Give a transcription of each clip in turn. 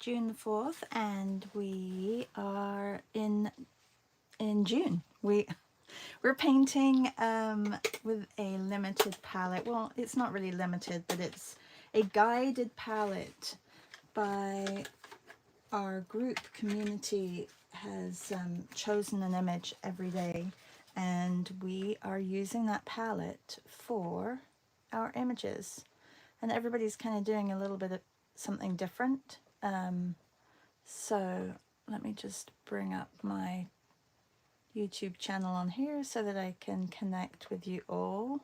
June the 4th, and we are in June. We're painting with a limited palette. Well, it's not really limited, but it's a guided palette by our group community has chosen an image every day, and we are using that palette for our images. And everybody's kind of doing a little bit of something different. So let me just bring up my YouTube channel on here so that I can connect with you all.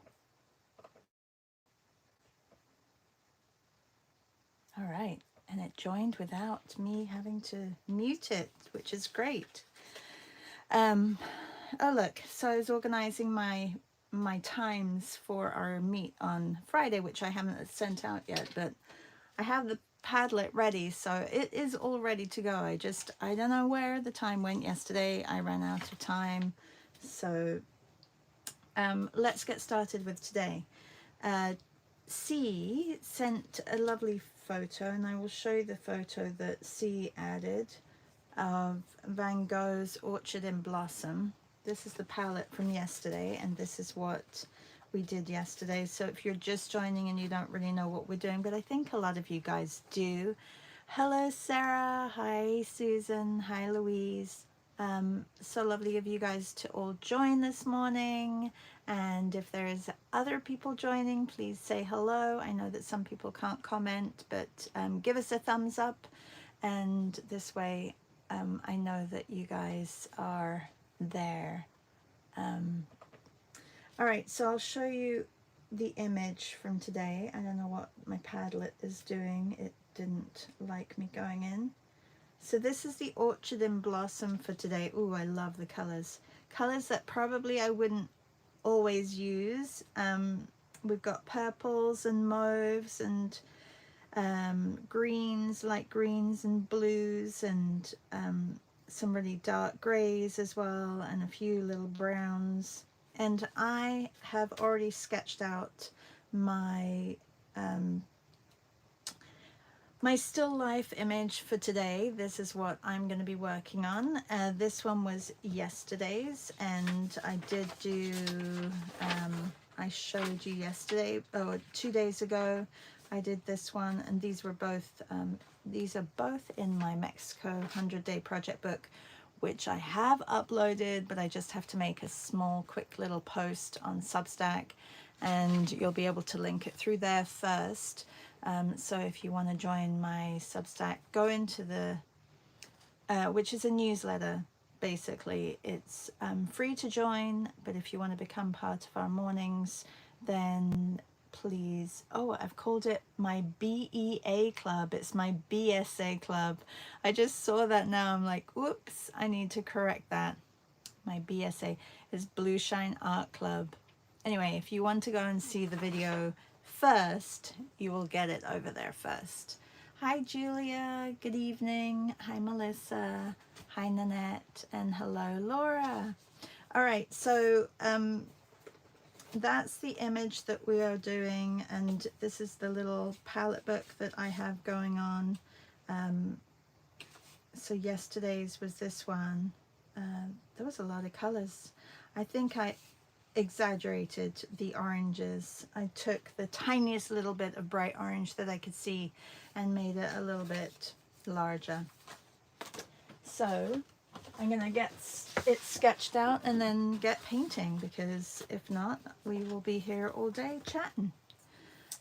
All right, and it joined without me having to mute it, which is great. Oh look, so I was organizing my times for our meet on Friday, which I haven't sent out yet, but I have the Padlet ready, so it is all ready to go. I don't know where the time went yesterday. I ran out of time. So let's get started with today. C sent a lovely photo, and I will show you the photo that C added of Van Gogh's Orchard in Blossom. This is the palette from yesterday, and this is what we did yesterday. So if you're just joining and you don't really know what we're doing, but I think a lot of you guys do. Hello Sarah, hi Susan, hi Louise. So lovely of you guys to all join this morning, and if there's other people joining, please say hello. I know that some people can't comment, but give us a thumbs up, and this way I know that you guys are there. All right, so I'll show you the image from today. I don't know what my Padlet is doing. It didn't like me going in. So this is the Orchard in Blossom for today. Ooh, I love the colors. Colors that probably I wouldn't always use. We've got purples and mauves and greens, light greens and blues, and some really dark grays as well, and a few little browns. And I have already sketched out my my still life image for today. This is what I'm going to be working on. This one was yesterday's, and I did do, I showed you yesterday, 2 days ago, I did this one, and these were both, these are both in my Mexico 100-day project book, which I have uploaded, but I just have to make a small, quick little post on Substack, and you'll be able to link it through there first. So if you want to join my Substack, go into the, which is a newsletter, basically. It's free to join, but if you want to become part of our mornings, then please, oh, I've called it my BEA Club. It's my BSA Club. I just saw that now. I'm like, whoops, I need to correct that. My BSA is Blue Shine Art Club. Anyway, if you want to go and see the video first, you will get it over there first. Hi Julia, good evening. Hi Melissa, hi Nanette, and hello Laura. All right, so that's the image that we are doing, and this is the little palette book that I have going on. So yesterday's was this one. There was a lot of colors. I think I exaggerated the oranges. I took the tiniest little bit of bright orange that I could see and made it a little bit larger. So I'm gonna get it sketched out and then get painting, because if not, we will be here all day chatting.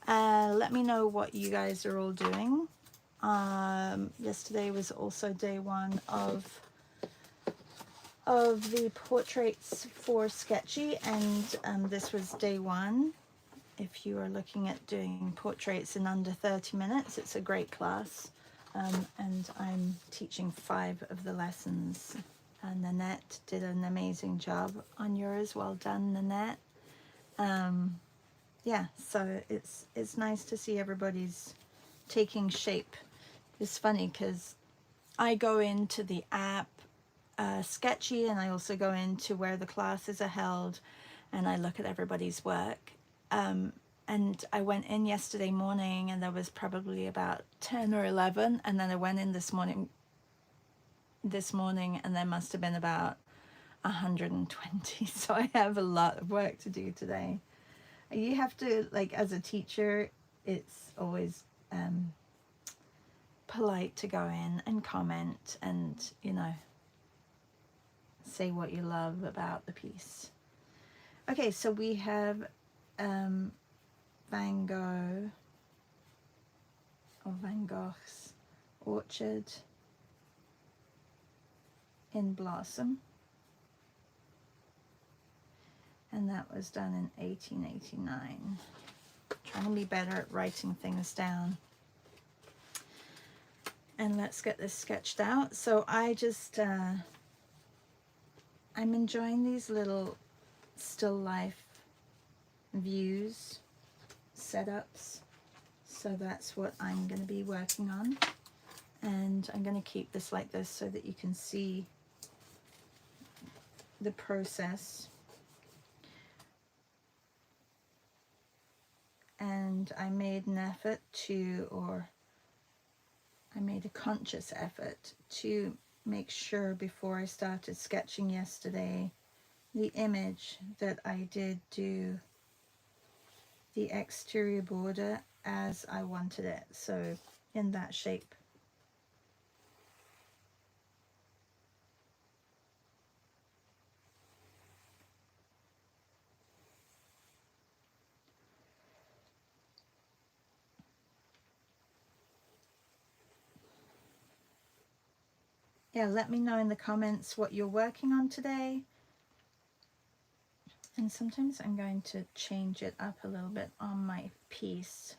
Let me know what you guys are all doing. Yesterday was also day one of the portraits for Sketchy, and this was day one. If you are looking at doing portraits in under 30 minutes, it's a great class, and I'm teaching 5 of the lessons. And Nanette did an amazing job on yours. Well done, Nanette. Yeah, so it's nice to see everybody's taking shape. It's funny because I go into the app Sketchy, and I also go into where the classes are held, and I look at everybody's work, and and I went in yesterday morning and there was probably about 10 or 11, and then I went in this morning and there must have been about 120. So I have a lot of work to do today. You have to, like, as a teacher, it's always polite to go in and comment and, you know, say what you love about the piece. Okay, so we have Van Gogh, or Van Gogh's Orchard in Blossom, and that was done in 1889. Trying to be better at writing things down. And let's get this sketched out. So I just I'm enjoying these little still life views, setups. So that's what I'm going to be working on. And I'm going to keep this like this so that you can see the process. And I made an effort to, or I made a conscious effort to make sure before I started sketching yesterday, the image that I did do the exterior border as I wanted it, so in that shape. Yeah, let me know in the comments what you're working on today. And sometimes I'm going to change it up a little bit on my piece.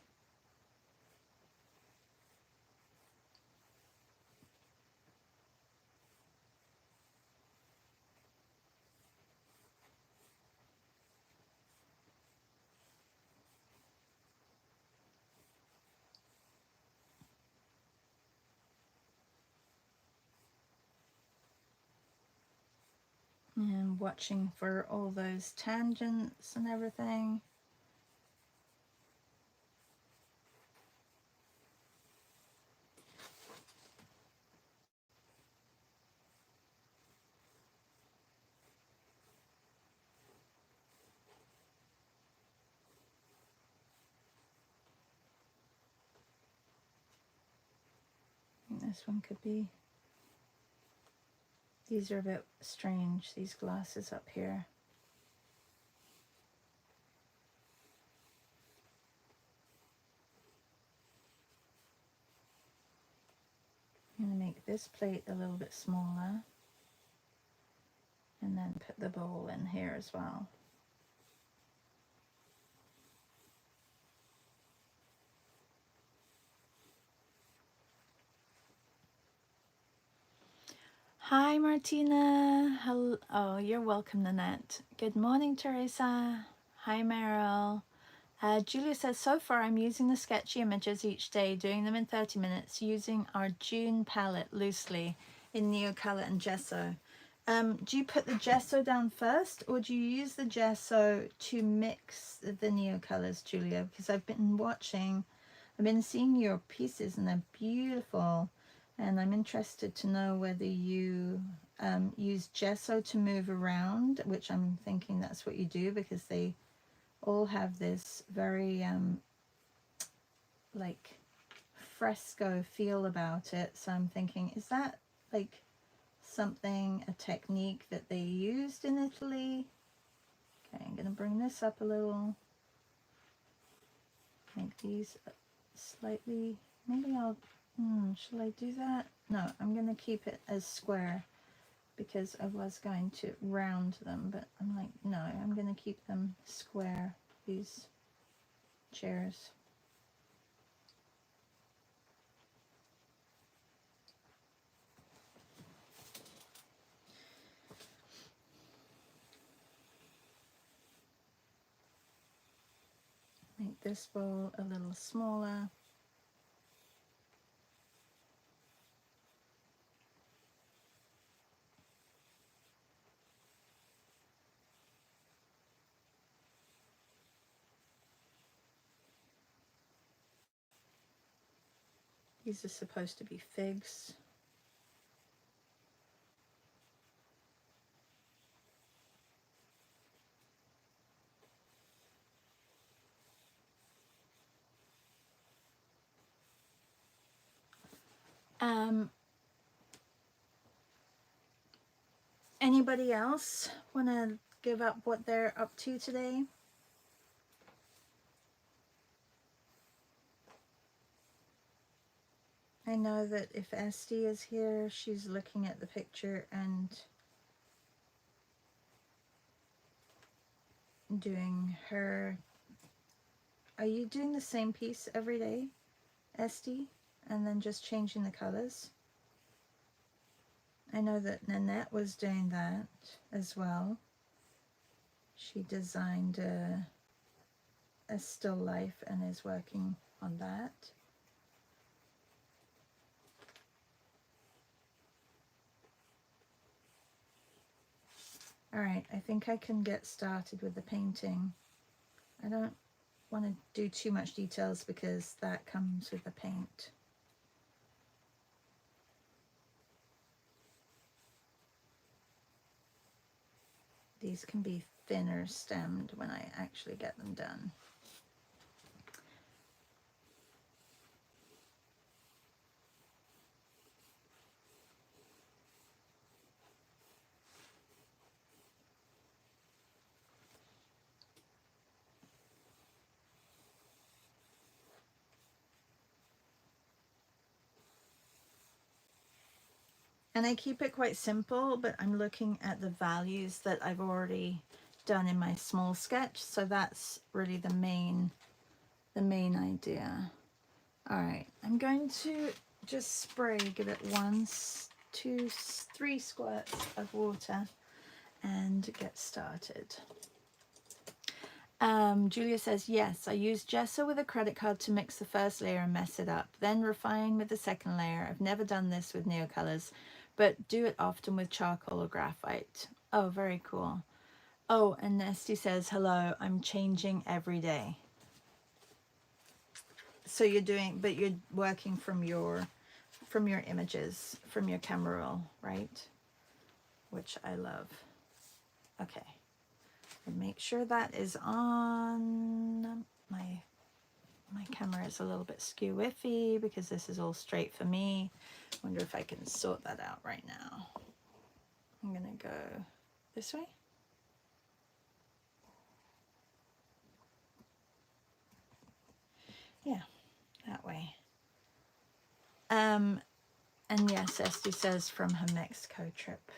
And watching for all those tangents and everything. This one could be, these are a bit strange, these glasses up here. I'm going to make this plate a little bit smaller and then put the bowl in here as well. Hi Martina. Hello. Oh, you're welcome, Nanette. Good morning, Teresa. Hi Meryl. Julia says, so far I'm using the sketchy images each day, doing them in 30 minutes, using our June palette loosely in Neocolor and Gesso. Do you put the Gesso down first, or do you use the Gesso to mix the Neocolors, Julia? Because I've been seeing your pieces and they're beautiful. And I'm interested to know whether you use Gesso to move around, which I'm thinking that's what you do, because they all have this very like fresco feel about it. So I'm thinking, is that like something, a technique that they used in Italy? Okay, I'm going to bring this up a little, make these slightly, maybe I'll, shall I do that? No, I'm going to keep it as square because I was going to round them, but I'm like, no, I'm going to keep them square, these chairs. Make this bowl a little smaller. These are supposed to be figs. Anybody else want to give up what they're up to today? I know that if Esty is here, she's looking at the picture and doing her... Are you doing the same piece every day, Esty? And then just changing the colors? I know that Nanette was doing that as well. She designed a still life and is working on that. All right, I think I can get started with the painting. I don't want to do too much details because that comes with the paint. These can be thinner stemmed when I actually get them done. And I keep it quite simple, but I'm looking at the values that I've already done in my small sketch. So that's really the main idea. All right, I'm going to just spray, give it 1, 2, 3 squirts of water and get started. Julia says, yes, I use gesso with a credit card to mix the first layer and mess it up, then refine with the second layer. I've never done this with neocolors, but do it often with charcoal or graphite. Oh, very cool. Oh, and Nesty says, hello, I'm changing every day. So you're doing, but you're working from your images, from your camera roll, right? Which I love. Okay. And make sure that is on. My camera is a little bit skew-whiffy because this is all straight for me. Wonder if I can sort that out right now. I'm gonna go this way. Yeah, that way. And yes, Esty says from her Mexico trip.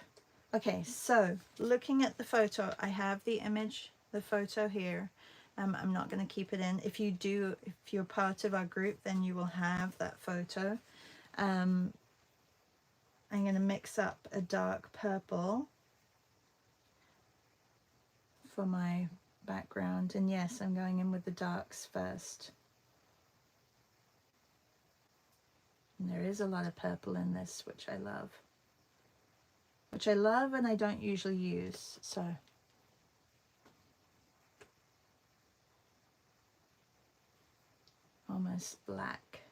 Okay, so looking at the photo, I have the image, the photo here. I'm not going to keep it in. If you're part of our group, then you will have that photo. I'm going to mix up a dark purple for my background. And yes, I'm going in with the darks first. And there is a lot of purple in this, which I love. Which I love and I don't usually use, so. Almost black.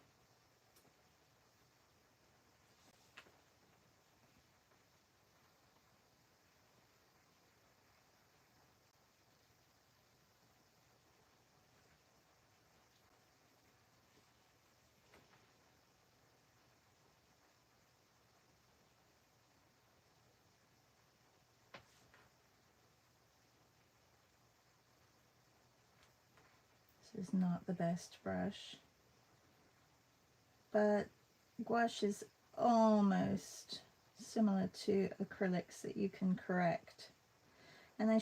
This is not the best brush, but gouache is almost similar to acrylics that you can correct. And I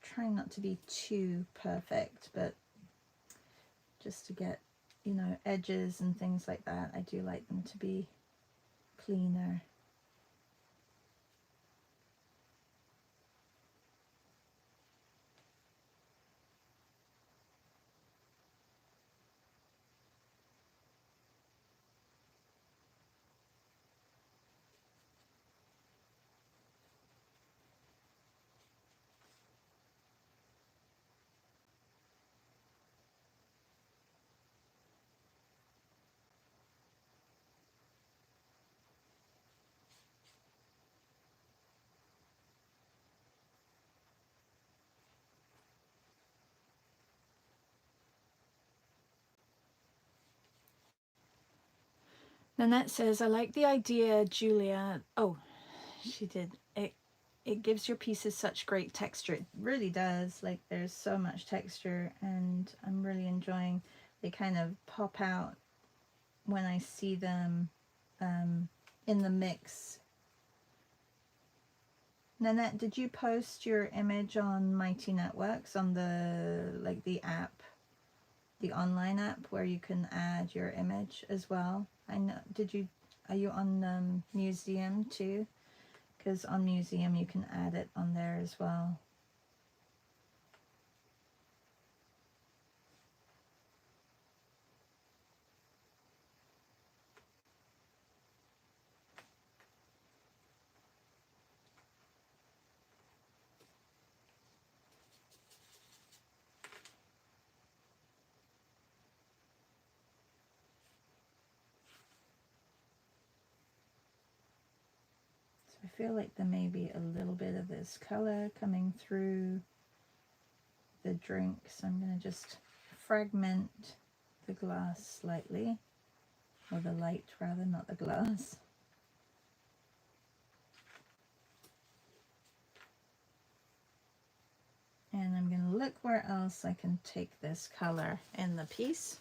try not to be too perfect, but just to get, you know, edges and things like that, I do like them to be cleaner. Nanette says, I like the idea, Julia. Oh, she did. It gives your pieces such great texture. It really does. Like, there's so much texture, and I'm really enjoying. They kind of pop out when I see them in the mix. Nanette, did you post your image on Mighty Networks, on the app, the online app where you can add your image as well? I know. Are you on Museum too? Because on Museum you can add it on there as well. So I feel like there may be a little bit of this color coming through the drink, so I'm going to just fragment the glass slightly, or the light rather, not the glass. And I'm going to look where else I can take this color in the piece.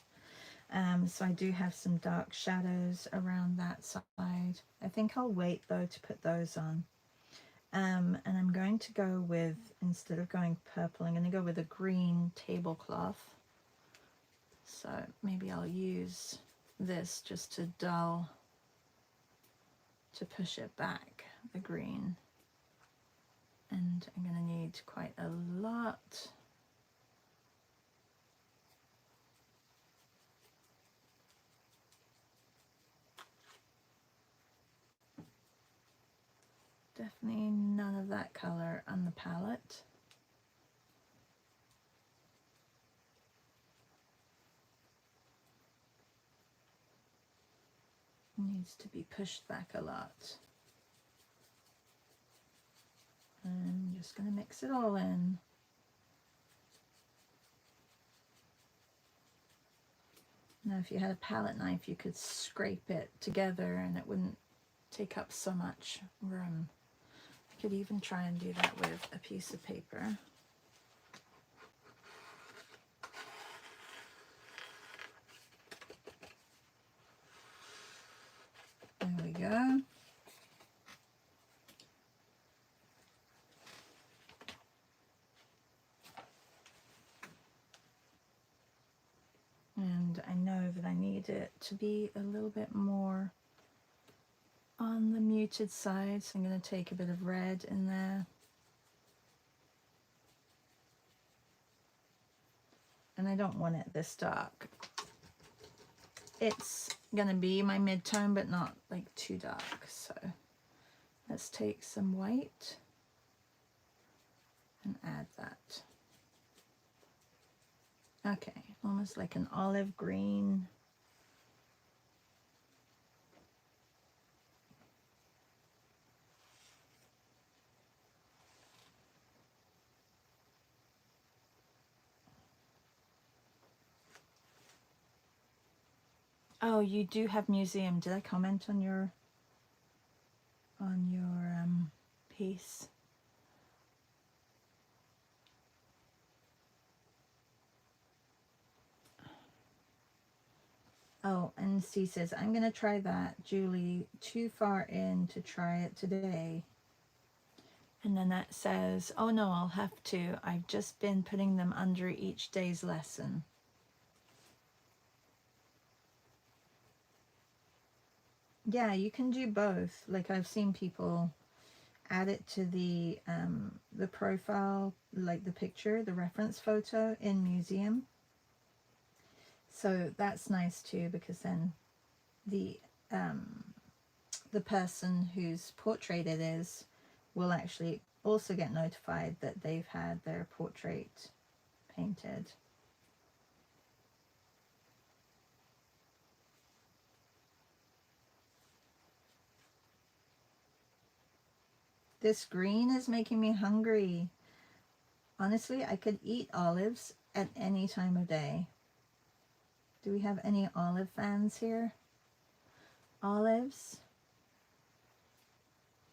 So I do have some dark shadows around that side. I think I'll wait though to put those on. And I'm going to go with, instead of going purple, I'm going to go with a green tablecloth. So maybe I'll use this just to dull, to push it back, the green. And I'm going to need quite a lot. Definitely none of that color on the palette. Needs to be pushed back a lot. I'm just going to mix it all in. Now if you had a palette knife you could scrape it together and it wouldn't take up so much room. I could even try and do that with a piece of paper. There we go. And I know that I need it to be a little bit more on the muted side, so I'm going to take a bit of red in there. And I don't want it this dark. It's going to be my mid-tone, but not like too dark. So let's take some white and add that. Okay, almost like an olive green. Oh, you do have Museum. Did I comment on your piece? Oh, and C says, I'm going to try that, Julie. Too far in to try it today. And then that says, oh no, I'll have to. I've just been putting them under each day's lesson. Yeah, you can do both. Like I've seen people add it to the profile, like the picture, the reference photo in Museum. So that's nice too, because then the person whose portrait it is will actually also get notified that they've had their portrait painted. This green is making me hungry. Honestly, I could eat olives at any time of day. Do we have any olive fans here? olives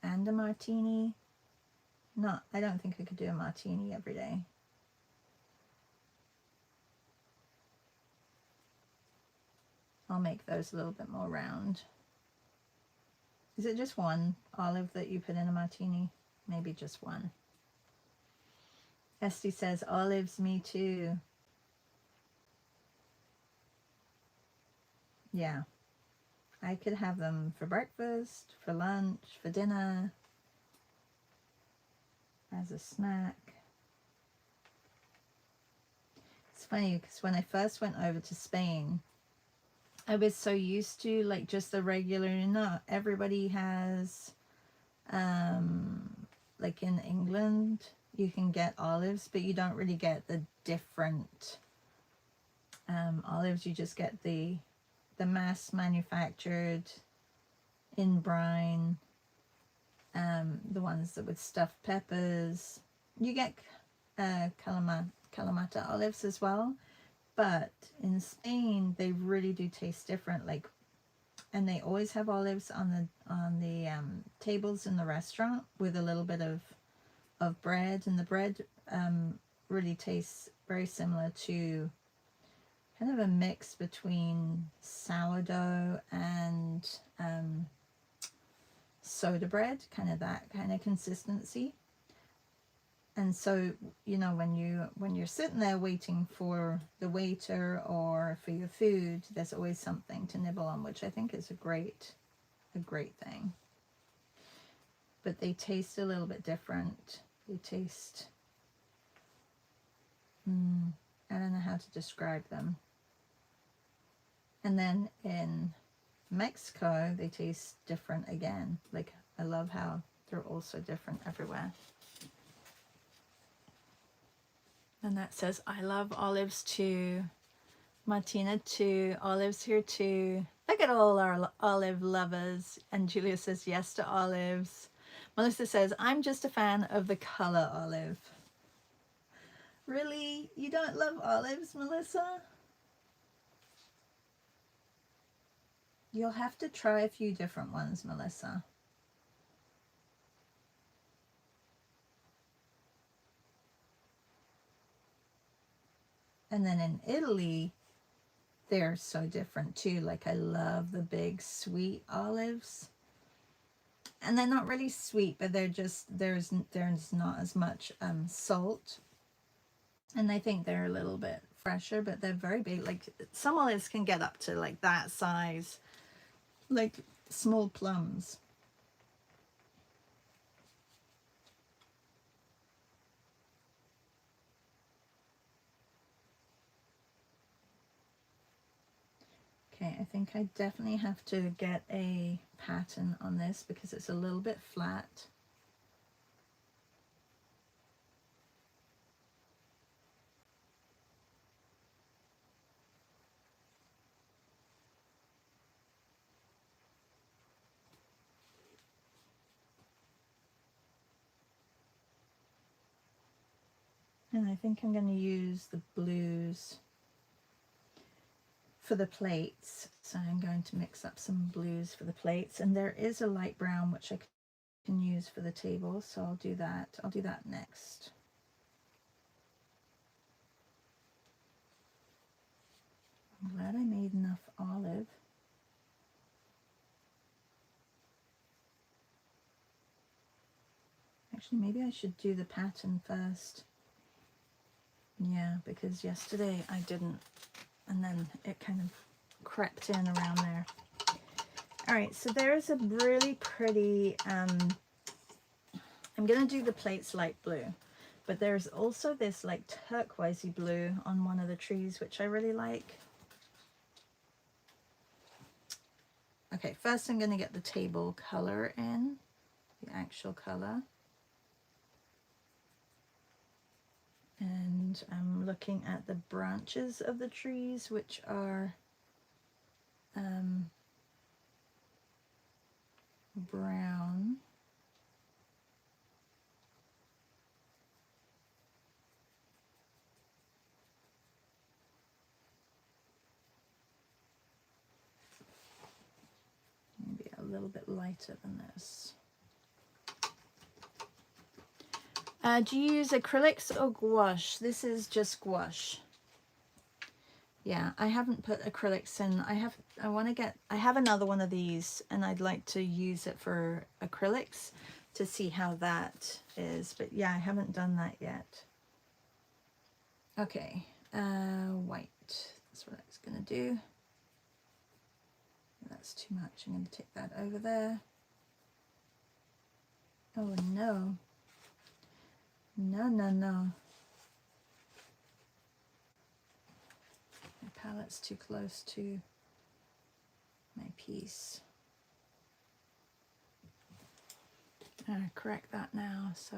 and a martini. Not, I don't think I could do a martini every day. I'll make those a little bit more round. Is it just one olive that you put in a martini? Maybe just one. Esty says, olives, me too. Yeah. I could have them for breakfast, for lunch, for dinner, as a snack. It's funny because when I first went over to Spain, I was so used to like just the regular, you know, everybody has, like in England, you can get olives, but you don't really get the different olives. You just get the mass manufactured in brine, the ones that with stuffed peppers. You get Kalamata olives as well, but in Spain they really do taste different. Like, and they always have olives on the tables in the restaurant with a little bit of bread, and the bread really tastes very similar to kind of a mix between sourdough and soda bread, kind of that kind of consistency. And so, you know, when you're sitting there waiting for the waiter or for your food, there's always something to nibble on, which I think is a great thing. But they taste a little bit different. They taste, I don't know how to describe them. And then in Mexico, they taste different again. Like, I love how they're all so different everywhere. And that says, I love olives too. Martina too. Olives here too. Look at all our olive lovers. And Julia says yes to olives. Melissa says, I'm just a fan of the color olive. Really? You don't love olives, Melissa? You'll have to try a few different ones, Melissa. And then in Italy, they're so different too. Like, I love the big sweet olives. And they're not really sweet, but they're just, there's not as much salt. And I think they're a little bit fresher, but they're very big. Like, some olives can get up to like that size, like small plums. Okay, I think I definitely have to get a pattern on this because it's a little bit flat. And I think I'm going to use the blues for the plates. So I'm going to mix up some blues for the plates. And there is a light brown which I can use for the table. So I'll do that. I'll do that next. I'm glad I made enough olive. Actually, maybe I should do the pattern first. Yeah, because yesterday I didn't, and then it kind of crept in around there. All right, so there's a really pretty, I'm going to do the plates light blue, but there's also this like turquoisey blue on one of the trees, which I really like. Okay, first I'm going to get the table color in, the actual color. And I'm looking at the branches of the trees, which are brown. little bit lighter than this. Do you use acrylics or gouache? This is just gouache. Yeah, I haven't put acrylics in. I have another one of these and I'd like to use it for acrylics to see how that is. But yeah, I haven't done that yet. Okay, white. That's what I was gonna do. That's too much. I'm gonna take that over there. Oh no. No, no, no. My palette's too close to my piece. I'll correct that now, so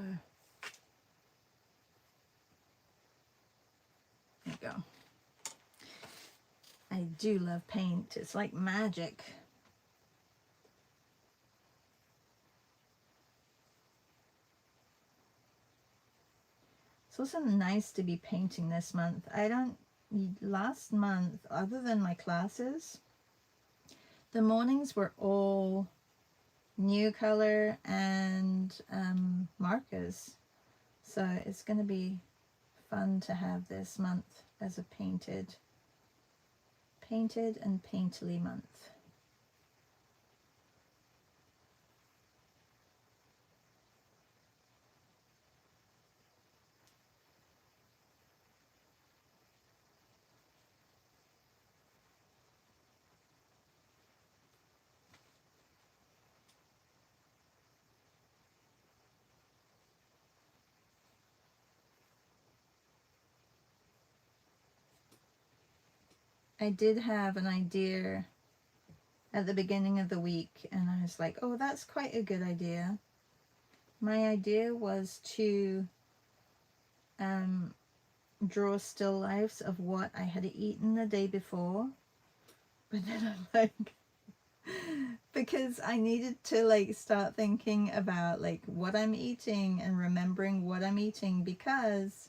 there you go. I do love paint. It's like magic. It's also nice to be painting this month. Last month, other than my classes, the mornings were all new color and markers. So it's going to be fun to have this month as a painted and painterly month. I did have an idea at the beginning of the week and I was like, oh, that's quite a good idea. My idea was to draw still lifes of what I had eaten the day before, but then I'm like, because I needed to like start thinking about like what I'm eating and remembering what I'm eating, because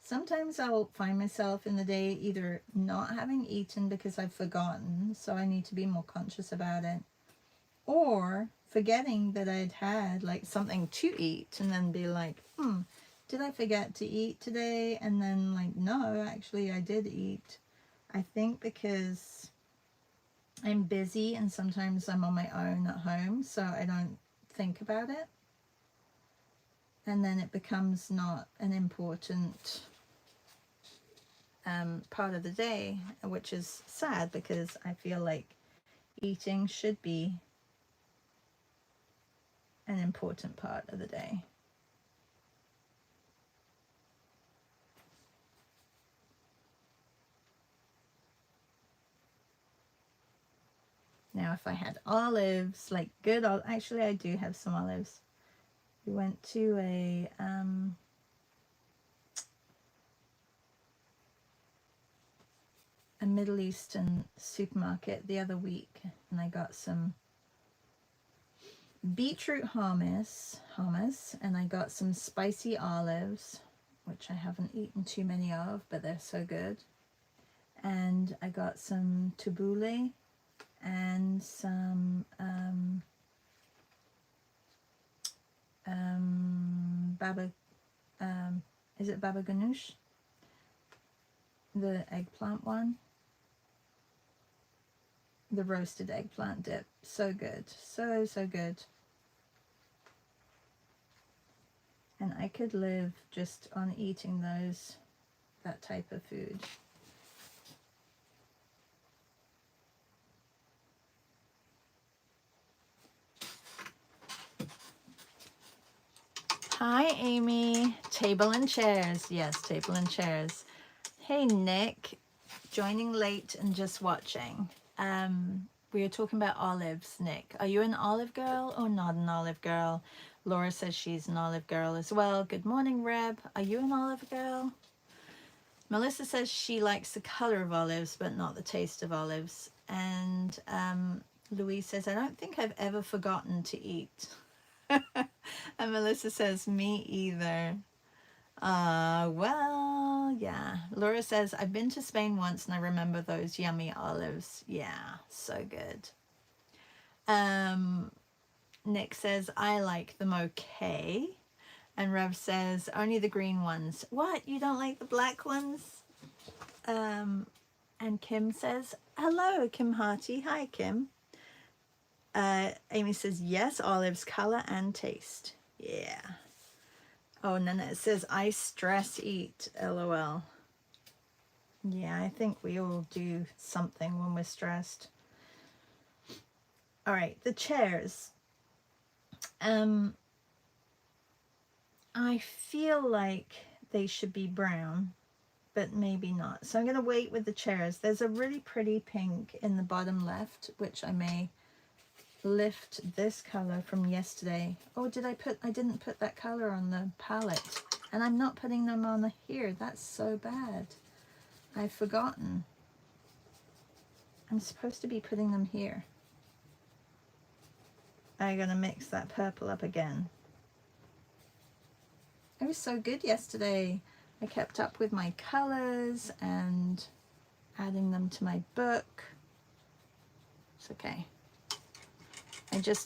sometimes I'll find myself in the day either not having eaten because I've forgotten, so I need to be more conscious about it, or forgetting that I'd had like something to eat and then be like, did I forget to eat today? And then like, no, actually I did eat. I think because I'm busy and sometimes I'm on my own at home, so I don't think about it. And then it becomes not an important part of the day, which is sad because I feel like eating should be an important part of the day. Now, if I had olives, like good, actually I do have some olives. We went to a Middle Eastern supermarket the other week and I got some beetroot hummus and I got some spicy olives, which I haven't eaten too many of, but they're so good. And I got some tabbouleh and some baba, is it baba ganoush? The eggplant one. The roasted eggplant dip. So good. So, so good. And I could live just on eating that type of food. Hi, Amy. Table and chairs. Yes, table and chairs. Hey, Nick. Joining late and just watching. We were talking about olives, Nick. Are you an olive girl or not an olive girl? Laura says she's an olive girl as well. Good morning, Reb. Are you an olive girl? Melissa says she likes the color of olives, but not the taste of olives. And Louise says, I don't think I've ever forgotten to eat. And Melissa says, me either. Well, yeah. Laura says, I've been to Spain once and I remember those yummy olives. Yeah, so good. Nick says, I like them okay. And Rev says, only the green ones. What? You don't like the black ones? And Kim says, hello, Kim Harty. Hi, Kim. Amy says, yes, olives, color and taste. Yeah. Oh, and then it says, I stress eat, LOL. Yeah, I think we all do something when we're stressed. All right, the chairs. I feel like they should be brown, but maybe not. So I'm going to wait with the chairs. There's a really pretty pink in the bottom left, which I may lift this color from yesterday. Oh, I didn't put that color on the palette, and I'm not putting them on here. That's so bad. I've forgotten. I'm supposed to be putting them here. I'm gonna mix that purple up again. I was so good yesterday. I kept up with my colors and adding them to my book. It's okay.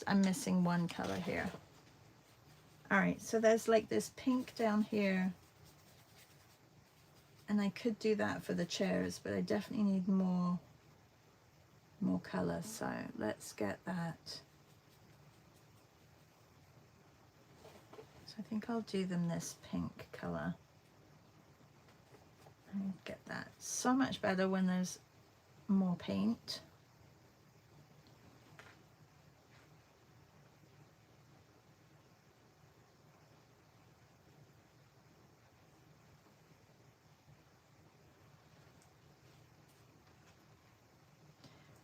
I'm missing one color here. All right, so there's like this pink down here, and I could do that for the chairs, but I definitely need more color. So let's get that. So I think I'll do them this pink color. And get that. So much better when there's more paint.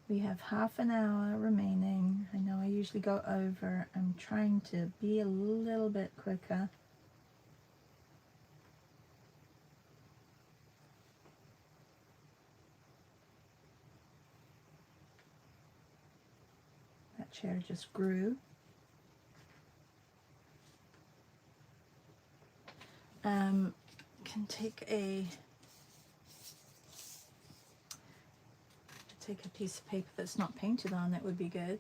We have half an hour remaining. I know I usually go over. I'm trying to be a little bit quicker. That chair just grew. Can take a piece of paper that's not painted on. It would be good.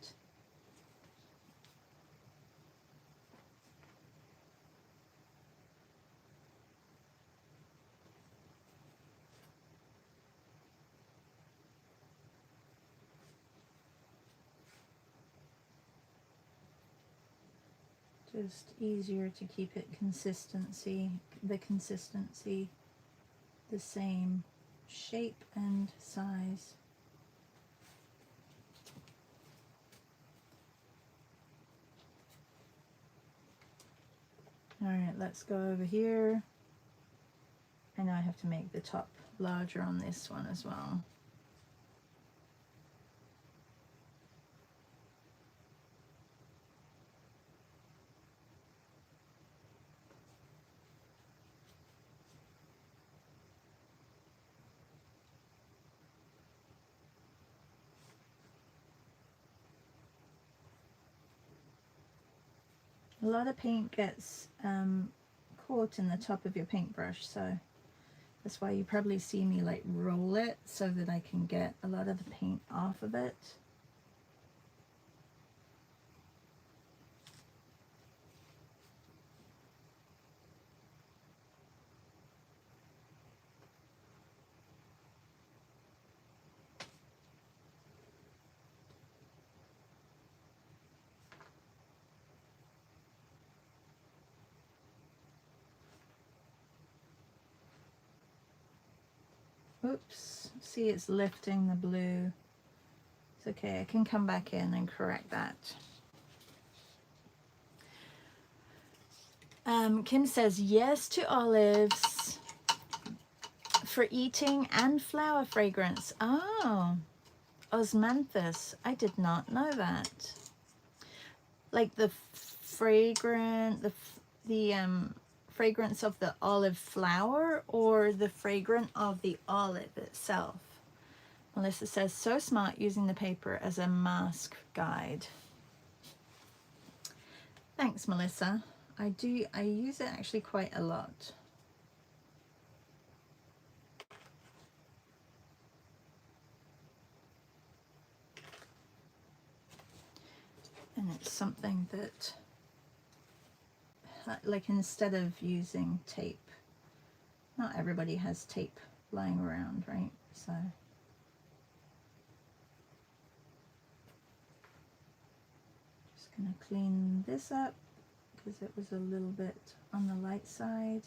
Just easier to keep the consistency the same shape and size. All right, let's go over here. And now I have to make the top larger on this one as well. A lot of paint gets caught in the top of your paintbrush, so that's why you probably see me like roll it so that I can get a lot of the paint off of it. Oops, see, it's lifting the blue. It's okay, I can come back in and correct that. Kim says yes to olives for eating and flower fragrance. Oh, osmanthus. I did not know that. Like the fragrance of the olive flower, or the fragrance of the olive itself. Melissa says, so smart using the paper as a mask guide. Thanks, Melissa. I use it actually quite a lot. And it's something that, like, instead of using tape, not everybody has tape lying around, right? So just gonna clean this up because it was a little bit on the light side.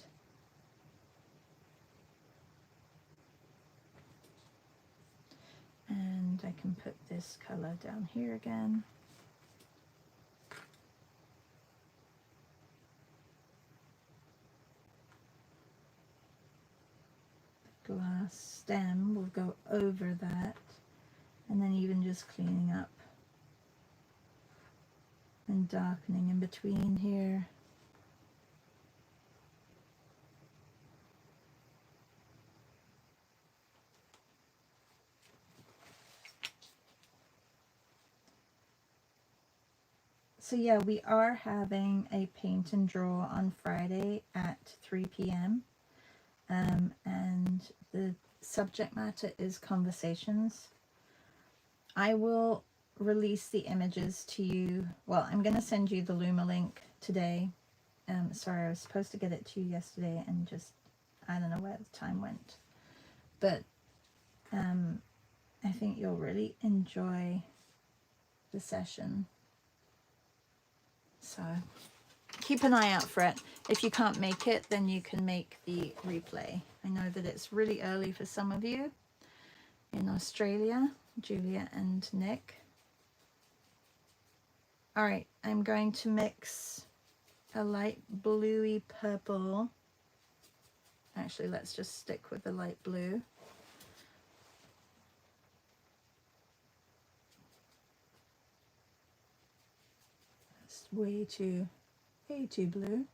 And I can put this color down here again. The glass stem will go over that, and then even just cleaning up and darkening in between here. So yeah, we are having a paint and draw on Friday at 3 p.m. And the subject matter is conversations. I will release the images to you. Well, I'm going to send you the Luma link today. Sorry, I was supposed to get it to you yesterday and just, I don't know where the time went. But I think you'll really enjoy the session. So keep an eye out for it. If you can't make it, then you can make the replay. I know that it's really early for some of you in Australia, Julia and Nick. All right, I'm going to mix a light bluey purple. Actually, let's just stick with the light blue. It's way too blue.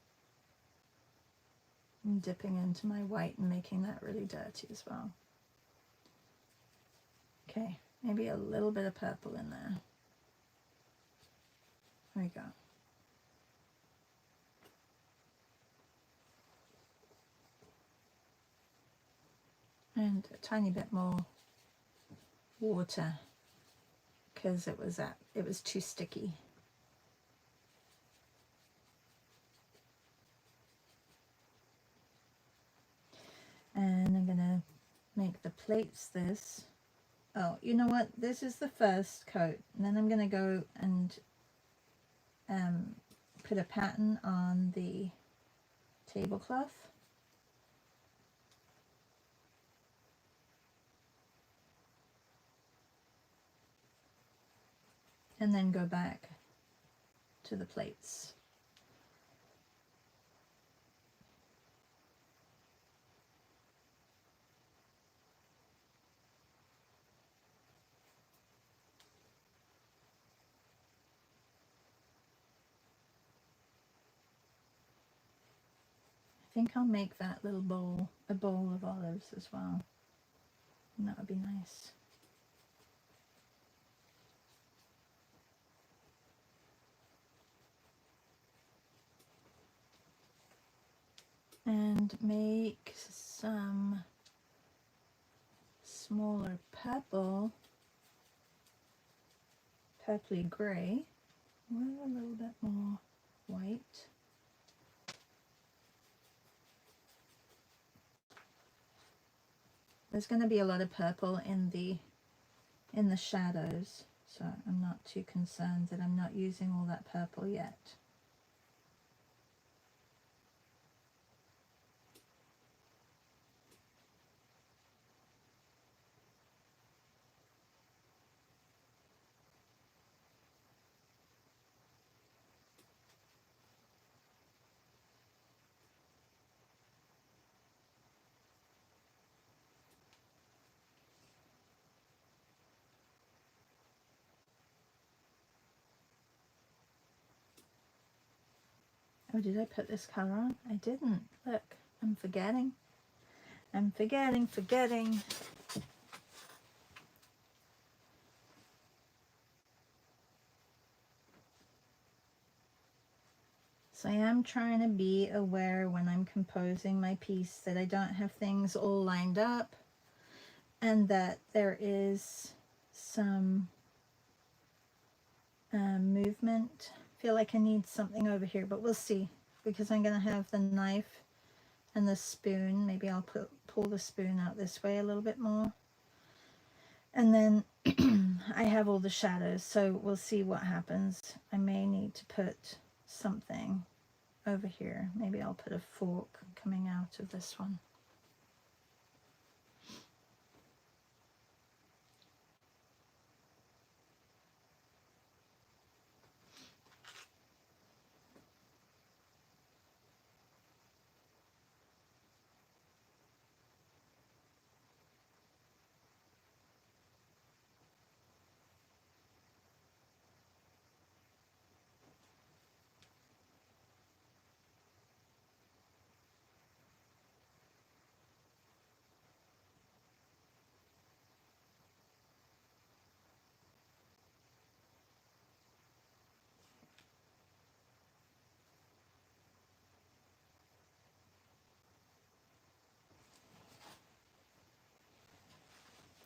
I'm dipping into my white and making that really dirty as well. Okay, maybe a little bit of purple in there. There we go. And a tiny bit more water because it was too sticky. And I'm gonna make the plates this. Oh, you know what? This is the first coat, and then I'm gonna go and put a pattern on the tablecloth. And then go back to the plates. I think I'll make that little bowl a bowl of olives as well. And that would be nice. And make some smaller purpley grey with a little bit more white. There's going to be a lot of purple in the shadows, so I'm not too concerned that I'm not using all that purple yet. Oh, did I put this color on? I didn't. Look, I'm forgetting. I'm forgetting. So I am trying to be aware when I'm composing my piece that I don't have things all lined up and that there is some movement. Feel like I need something over here, but we'll see, because I'm going to have the knife and the spoon. Maybe I'll pull the spoon out this way a little bit more. And then I have all the shadows, so we'll see what happens. I may need to put something over here. Maybe I'll put a fork coming out of this one.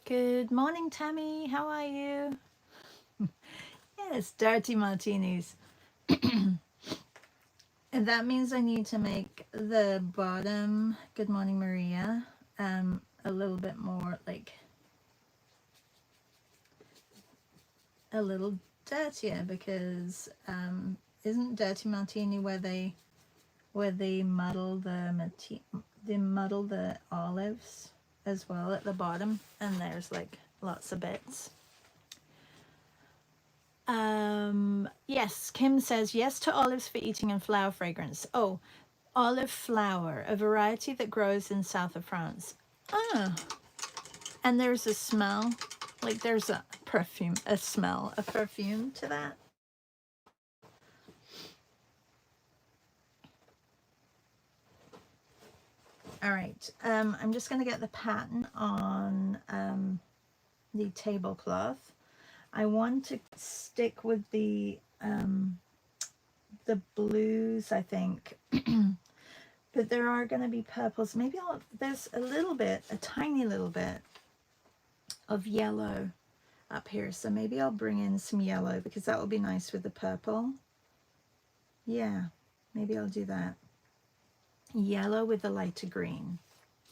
Good morning, Tammy. How are you? Yes, dirty martinis. And that means I need to make the bottom, good morning, Maria, a little bit more, like, a little dirtier, because isn't dirty martini where they muddle the olives as well at the bottom, and there's like lots of bits. Yes, Kim says yes to olives for eating and flower fragrance. Oh, olive flower, a variety that grows in south of France. Ah, and there's a smell, like there's a perfume, a perfume to that. All right, I'm just going to get the pattern on the tablecloth. I want to stick with the blues, I think, but there are going to be purples. Maybe there's a tiny little bit of yellow up here, so maybe I'll bring in some yellow, because that will be nice with the purple. Yeah, maybe I'll do that. Yellow with the lighter green.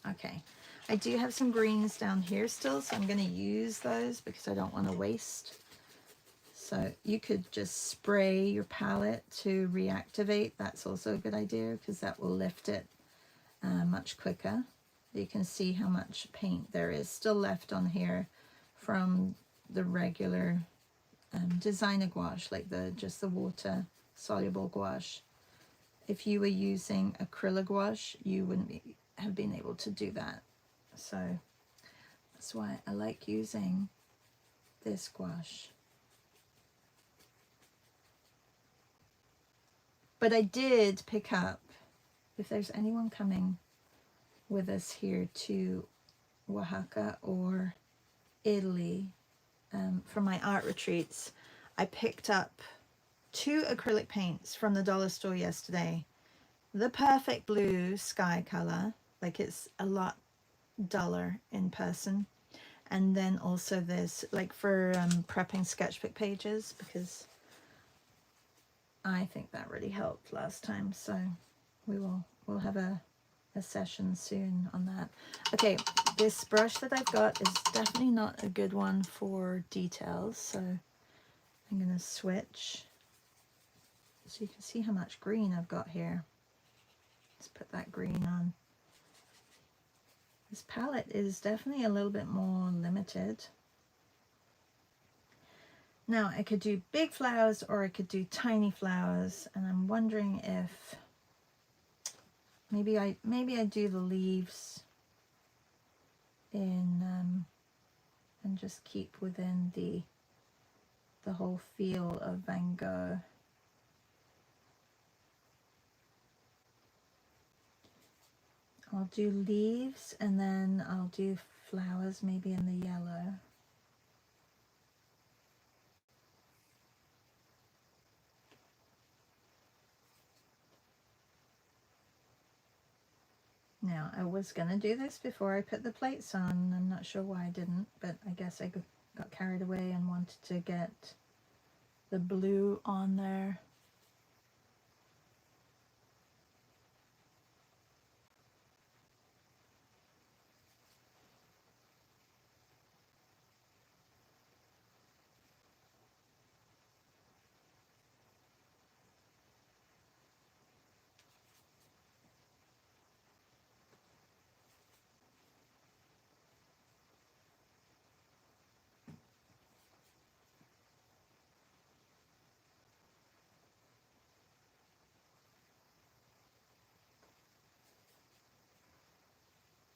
Okay, I do have some greens down here still, so I'm going to use those because I don't want to waste. So you could just spray your palette to reactivate. That's also a good idea, because that will lift it much quicker. You can see how much paint there is still left on here from the regular designer gouache, like just the water soluble gouache. If you were using acrylic gouache, you wouldn't have been able to do that. So that's why I like using this gouache. But I did pick up, if there's anyone coming with us here to Oaxaca or Italy for my art retreats, I picked up 2 acrylic paints from the dollar store yesterday. The perfect blue sky color, like it's a lot duller in person. And then also this, like for prepping sketchbook pages, because I think that really helped last time. So we'll have a session soon on that. Okay, this brush that I've got is definitely not a good one for details, so I'm going to switch so you can see how much green I've got here. Let's put that green on. This palette is definitely a little bit more limited. Now I could do big flowers or I could do tiny flowers, and I'm wondering if maybe I do the leaves in and just keep within the whole feel of Van Gogh. I'll do leaves and then I'll do flowers maybe in the yellow. Now, I was going to do this before I put the plates on. I'm not sure why I didn't, but I guess I got carried away and wanted to get the blue on there.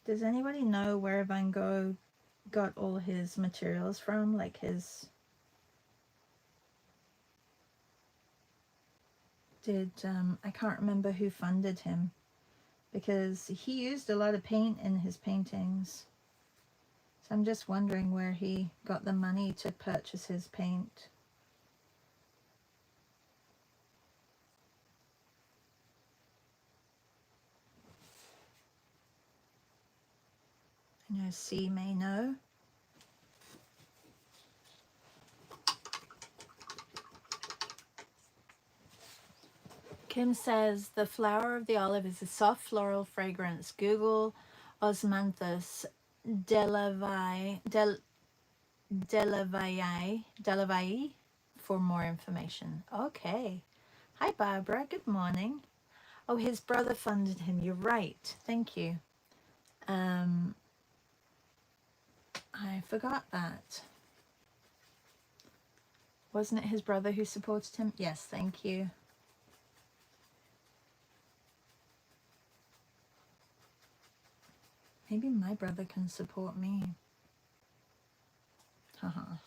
Does anybody know where Van Gogh got all his materials from? Like his... I can't remember who funded him, because he used a lot of paint in his paintings. So I'm just wondering where he got the money to purchase his paint. I know C may know. Kim says the flower of the olive is a soft floral fragrance. Google Osmanthus delavai for more information. Okay. Hi Barbara, good morning. Oh, his brother funded him. You're right. Thank you. I forgot that. Wasn't it his brother who supported him? Yes, thank you. Maybe my brother can support me. Haha.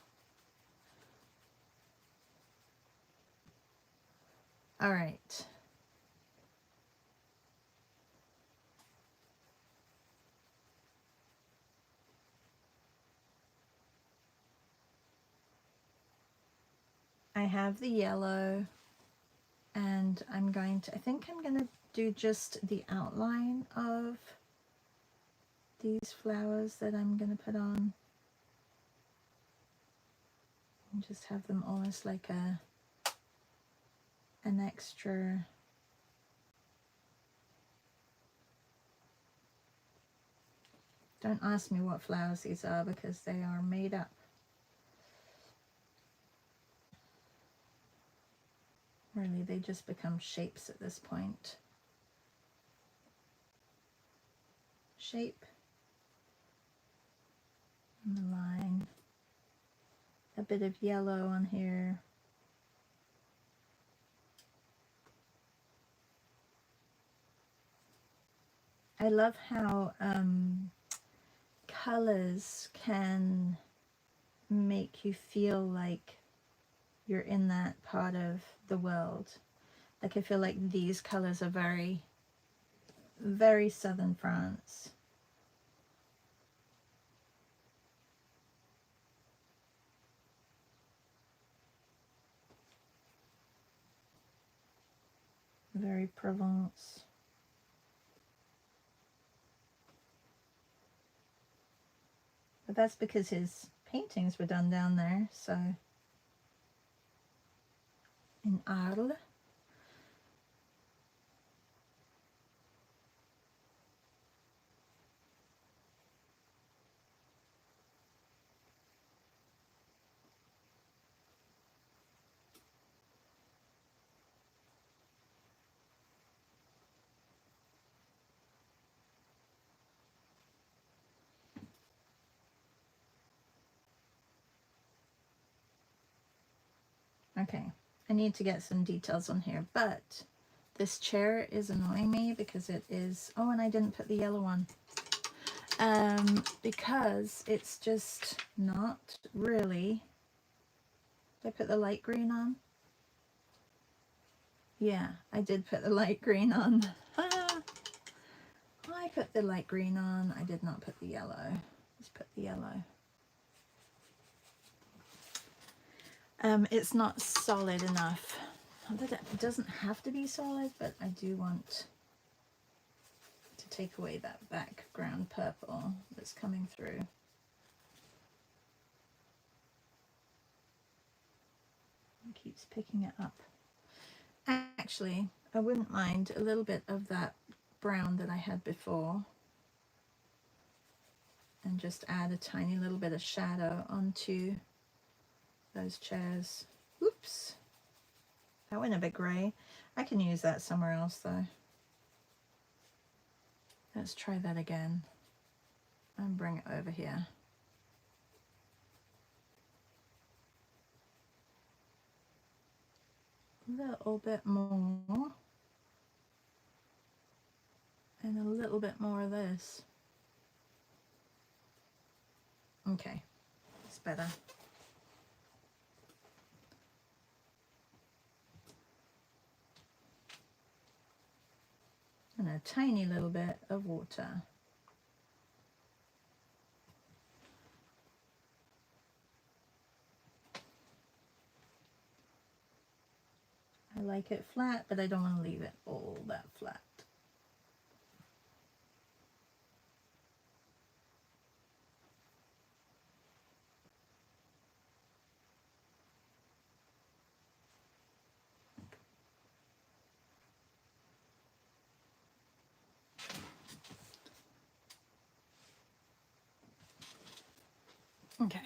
All right. I have the yellow, and I think I'm going to do just the outline of these flowers that I'm going to put on. And just have them almost like an extra. Don't ask me what flowers these are, because they are made up. Really, they just become shapes at this point. Shape and the line. A bit of yellow on here. I love how colors can make you feel like you're in that part of the world. Like I feel like these colors are very, very southern France. Very Provence. But that's because his paintings were done down there, so in Arles. Okay, I need to get some details on here, but this chair is annoying me because it is, oh, and I didn't put the yellow on. Because it's just not really. Did I put the light green on? Yeah, I did put the light green on. I put the light green on. I did not put the yellow. Let's put the yellow. It's not solid enough. It doesn't have to be solid, but I do want to take away that background purple that's coming through. It keeps picking it up. Actually, I wouldn't mind a little bit of that brown that I had before, and just add a tiny little bit of shadow onto those chairs. Oops, that went a bit grey. I can use that somewhere else though. Let's try that again and bring it over here. A little bit more, and a little bit more of this. Okay, it's better. And a tiny little bit of water. I like it flat, but I don't want to leave it all that flat. Okay.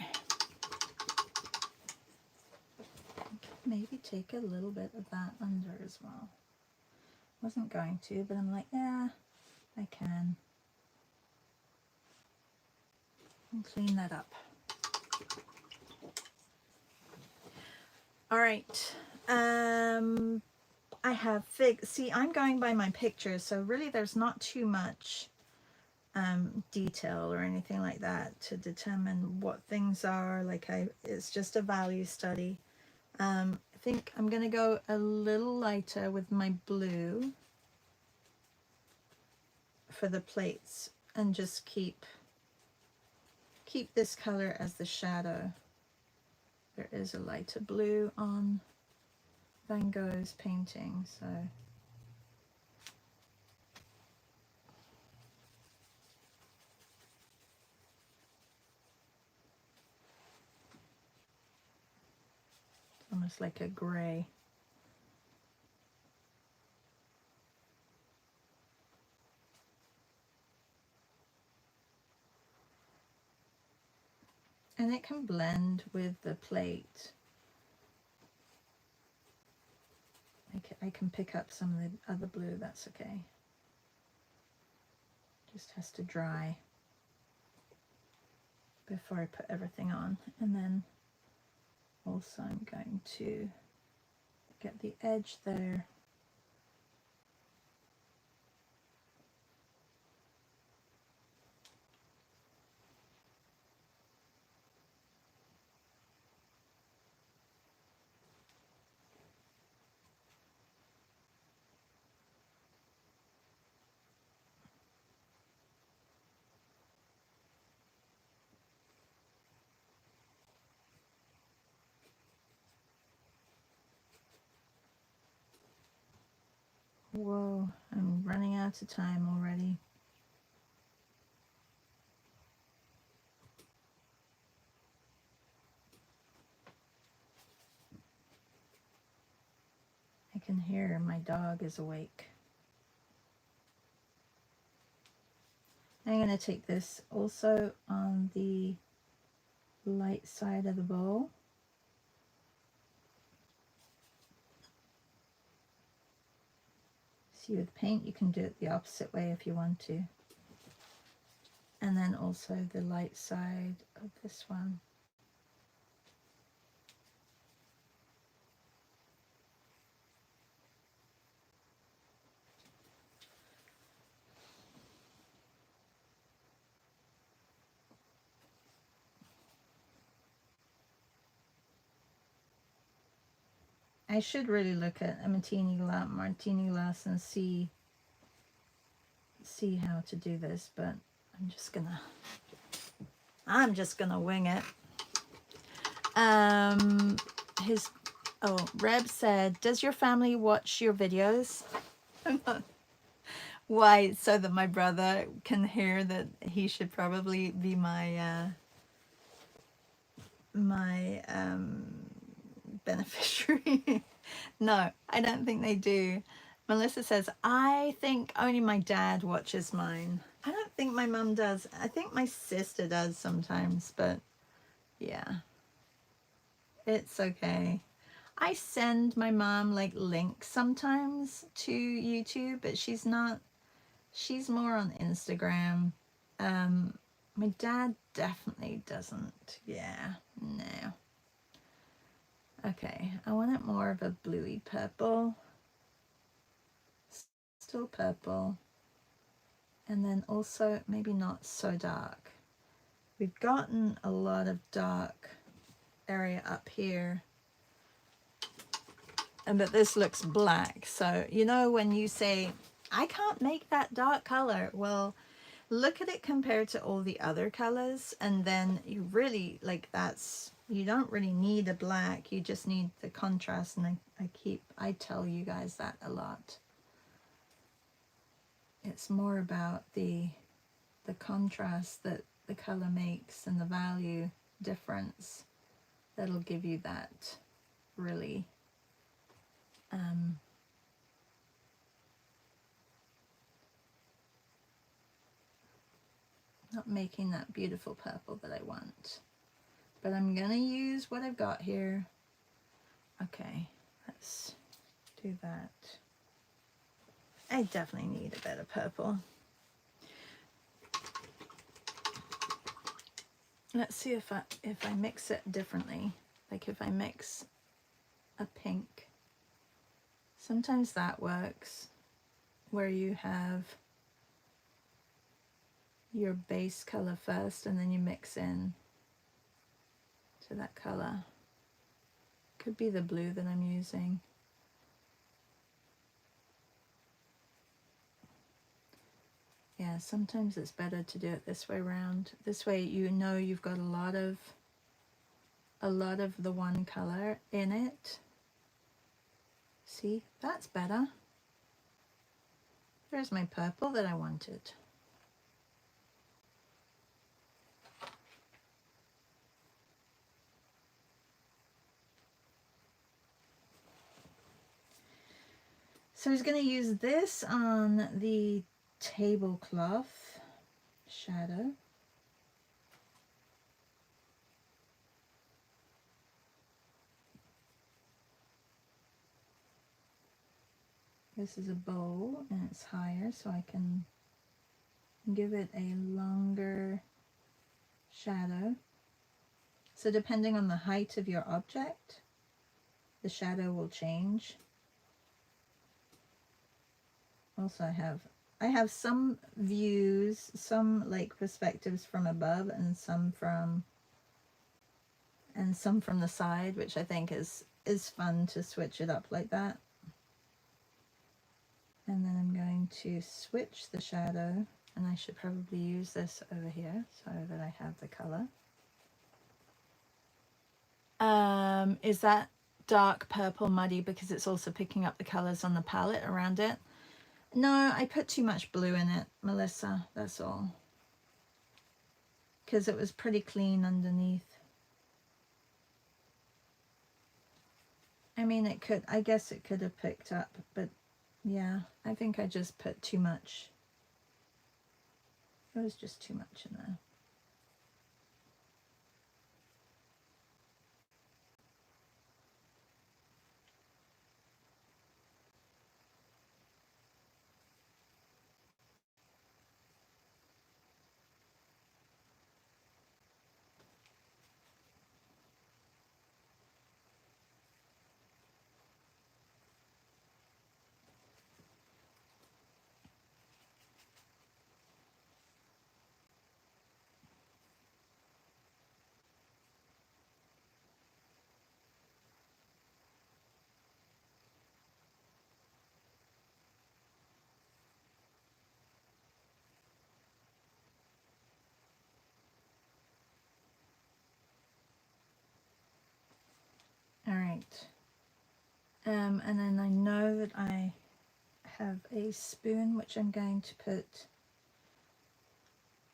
Maybe take a little bit of that under as well. Wasn't going to, but I'm like, yeah, I can. And clean that up. All right. I have see, I'm going by my pictures, so really there's not too much detail or anything like that to determine what things are. Like it's just a value study. I think I'm going to go a little lighter with my blue for the plates and just keep this color as the shadow. There is a lighter blue on Van Gogh's painting, so it's almost like a gray. And it can blend with the plate. I can pick up some of the other blue, that's okay. Just has to dry before I put everything on. And then also I'm going to get the edge there. Whoa, I'm running out of time already. I can hear my dog is awake. I'm going to take this also on the light side of the bowl. See, with paint you can do it the opposite way if you want to. And then also the light side of this one. I should really look at a martini glass and see how to do this, but I'm just gonna wing it. Reb said, does your family watch your videos? Why? So that my brother can hear that he should probably be my beneficiary. No, I don't think they do. Melissa says, I think only my dad watches mine. I don't think my mum does. I think my sister does sometimes, but yeah, it's okay. I send my mom like links sometimes to YouTube, but she's more on Instagram. My dad definitely doesn't. Yeah, no. Okay, I want it more of a bluey purple. Still purple. And then also maybe not so dark. We've gotten a lot of dark area up here. But this looks black. So, you know, when you say, I can't make that dark color. Well, look at it compared to all the other colors. And then you really, like, you don't really need a black. You just need the contrast. And I tell you guys that a lot. It's more about the contrast that the color makes and the value difference that'll give you that really not making that beautiful purple that I want. But I'm gonna use what I've got here. Okay, let's do that. I definitely need a better purple. Let's see if I mix it differently. Like if I mix a pink. Sometimes that works, where you have your base color first and then you mix in to that color. Could be the blue that I'm using. Yeah, sometimes it's better to do it this way around. This way you know you've got a lot of the one color in it. See, that's better. There's my purple that I wanted. So I was going to use this on the tablecloth shadow. This is a bowl and it's higher, so I can give it a longer shadow. So depending on the height of your object, the shadow will change. Also I have some views, some like perspectives from above and some from the side, which I think is fun to switch it up like that. And then I'm going to switch the shadow, and I should probably use this over here so that I have the color. Is that dark purple muddy because it's also picking up the colors on the palette around it? No, I put too much blue in it, Melissa, that's all. Because it was pretty clean underneath. I mean, I guess it could have picked up, but yeah, I think I just put too much. It was just too much in there. All right. And then I know that I have a spoon which I'm going to put.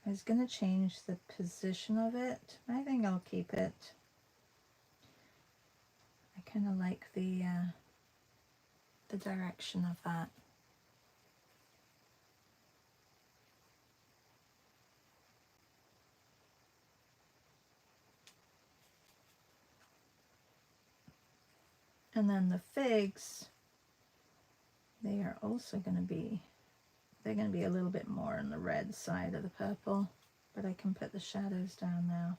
I was going to change the position of it. I think I'll keep it. I I kind of like the direction of that. And then the figs, they are also going to be, they're going to be a little bit more on the red side of the purple, but I can put the shadows down now.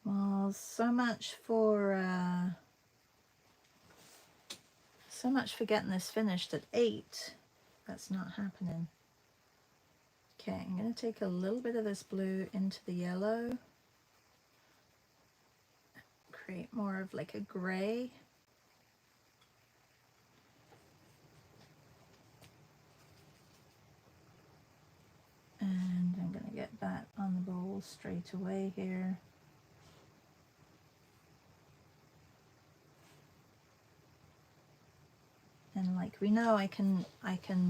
Well, so much for getting this finished at 8. That's not happening. Okay, I'm going to take a little bit of this blue into the yellow. Create more of like a gray. And I'm going to get that on the bowl straight away here. And like we know, I can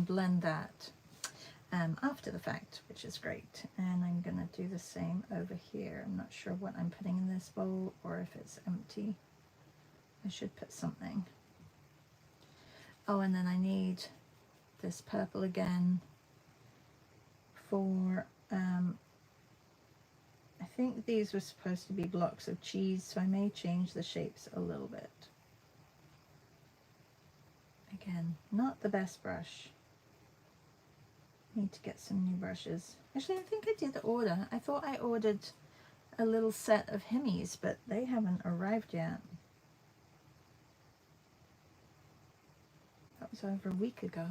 blend that after the fact, which is great. And I'm going to do the same over here. I'm not sure what I'm putting in this bowl or if it's empty. I should put something. Oh, and then I need this purple again for, I think these were supposed to be blocks of cheese, so I may change the shapes a little bit. Again, not the best brush. Need to get some new brushes. Actually, I think I did order. I thought I ordered a little set of Himmies, but they haven't arrived yet. That was over a week ago.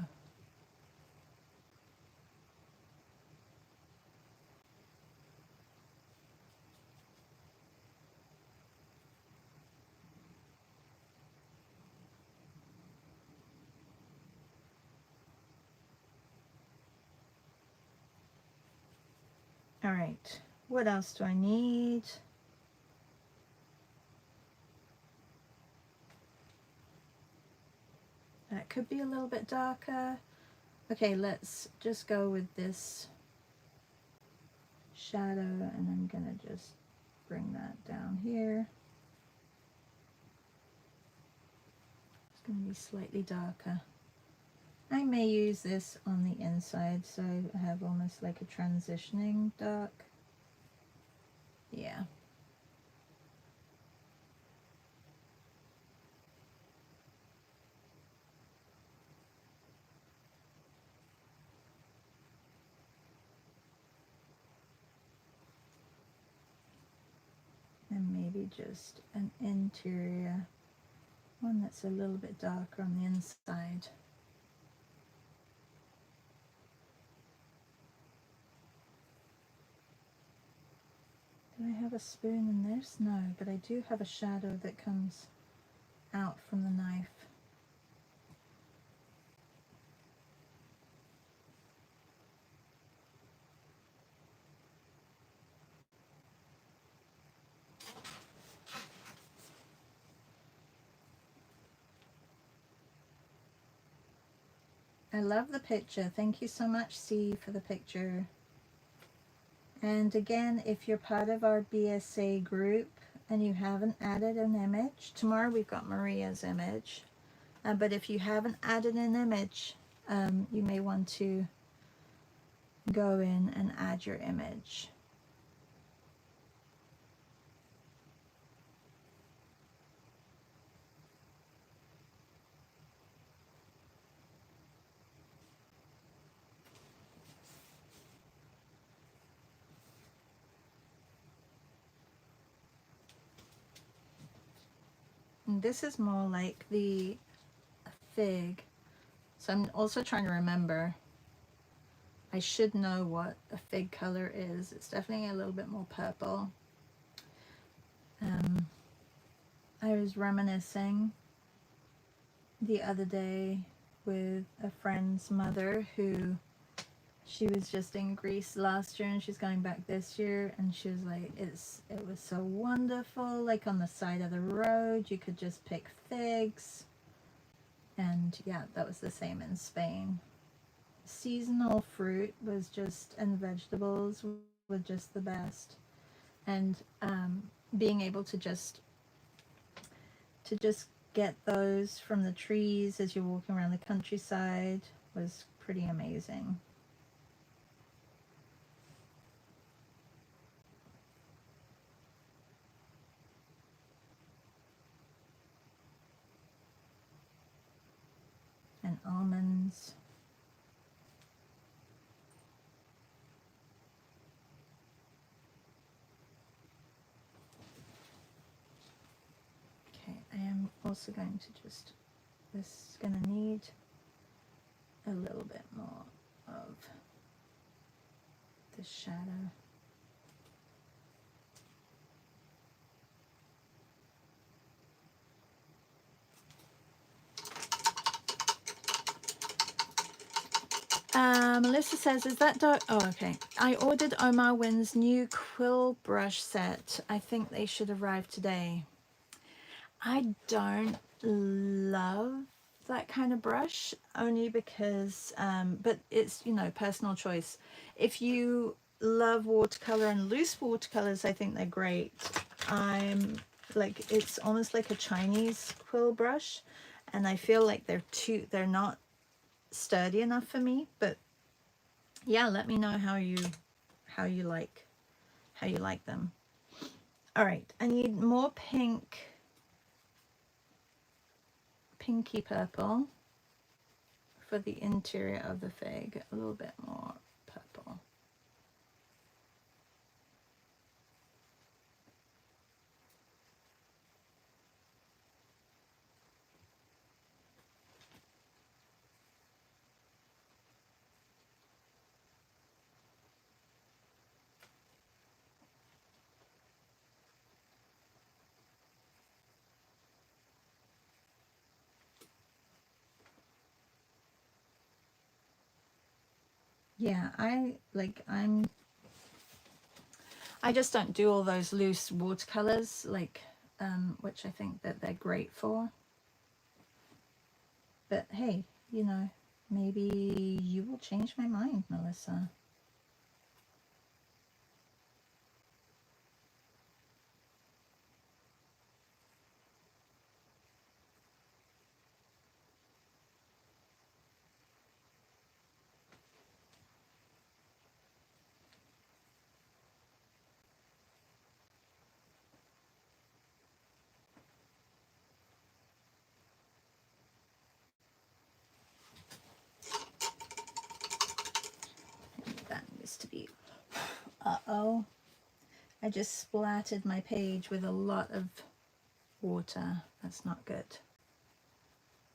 All right, what else do I need? That could be a little bit darker. Okay, let's just go with this shadow, and I'm gonna just bring that down here. It's gonna be slightly darker. I may use this on the inside, so I have almost like a transitioning dark. Yeah. And maybe just an interior one that's a little bit darker on the inside. Do I have a spoon in this? No, but I do have a shadow that comes out from the knife. I love the picture. Thank you so much, C, for the picture. And again, if you're part of our BSA group and you haven't added an image, tomorrow we've got Maria's image, but if you haven't added an image, you may want to go in and add your image. And this is more like the fig. So I'm also trying to remember. I should know what a fig color is. It's definitely a little bit more purple. I was reminiscing the other day with a friend's mother who, she was just in Greece last year and she's going back this year, and she was like, it was so wonderful, like on the side of the road you could just pick figs. And yeah, that was the same in Spain. seasonal fruit was just, and vegetables were just the best. And being able to just get those from the trees as you're walking around the countryside was pretty amazing. And almonds. Okay, I am also going to just, this is going to need a little bit more of the shadow. Melissa says, is that dark? Oh, okay. I ordered Omar Wynn's new quill brush set. I think they should arrive today. I don't love that kind of brush, only because, but it's, you know, personal choice. If you love watercolor and loose watercolors, I think they're great. I'm like, it's almost like a Chinese quill brush, and I feel like they're not sturdy enough for me. But yeah, let me know how you like them. All right, I need more pinky purple for the interior of the fig, a little bit more purple. Yeah, I just don't do all those loose watercolors, like, which I think that they're great for. But hey, you know, maybe you will change my mind, Melissa. That needs to be, uh-oh. I just splattered my page with a lot of water. That's not good.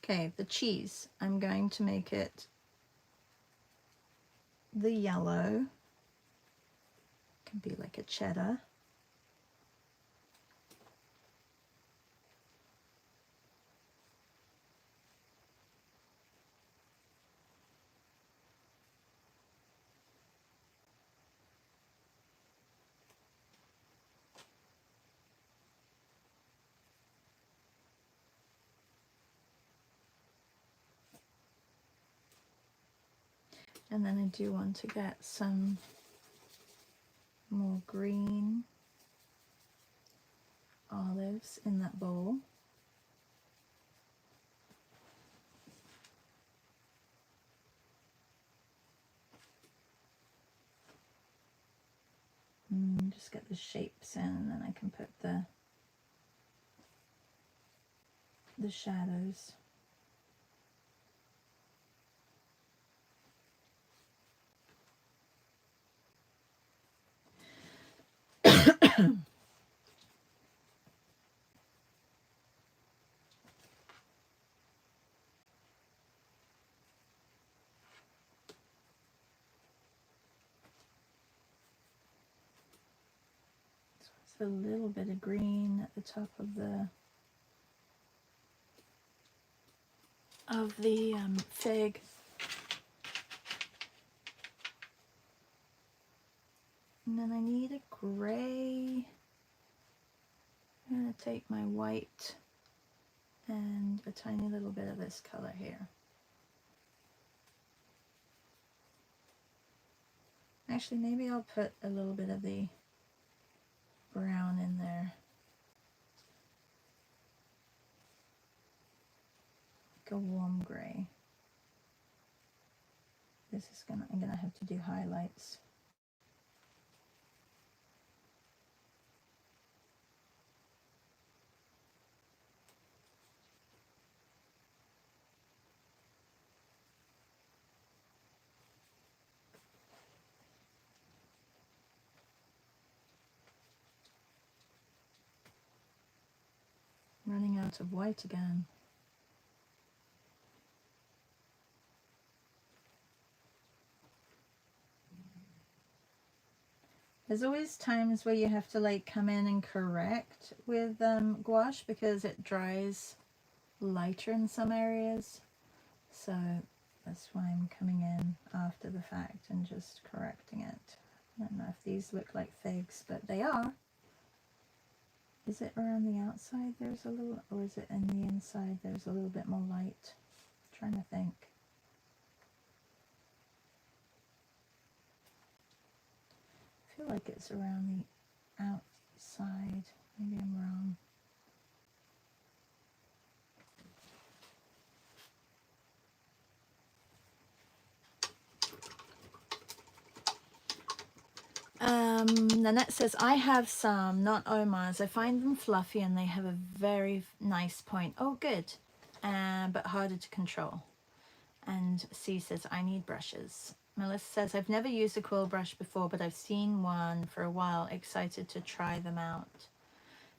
Okay, the cheese. I'm going to make it the yellow. Can be like a cheddar. And then I do want to get some more green olives in that bowl. Just get the shapes in, and then I can put the shadows. A little bit of green at the top of the fig. And then I need a gray. I'm going to take my white and a tiny little bit of this color here. Actually, maybe I'll put a little bit of the brown in there. Like a warm gray. This is I'm gonna have to do highlights. Running out of white again. There's always times where you have to like come in and correct with gouache because it dries lighter in some areas. So that's why I'm coming in after the fact and just correcting it. I don't know if these look like figs, but they are. Is it around the outside there's a little, or is it in the inside there's a little bit more light? I'm trying to think. I feel like it's around the outside. Maybe I'm wrong. Nanette says, I have some, not Omar's. I find them fluffy and they have a very nice point. Oh, good. But harder to control. And C says, I need brushes. Melissa says, I've never used a quill brush before, but I've seen one for a while. Excited to try them out.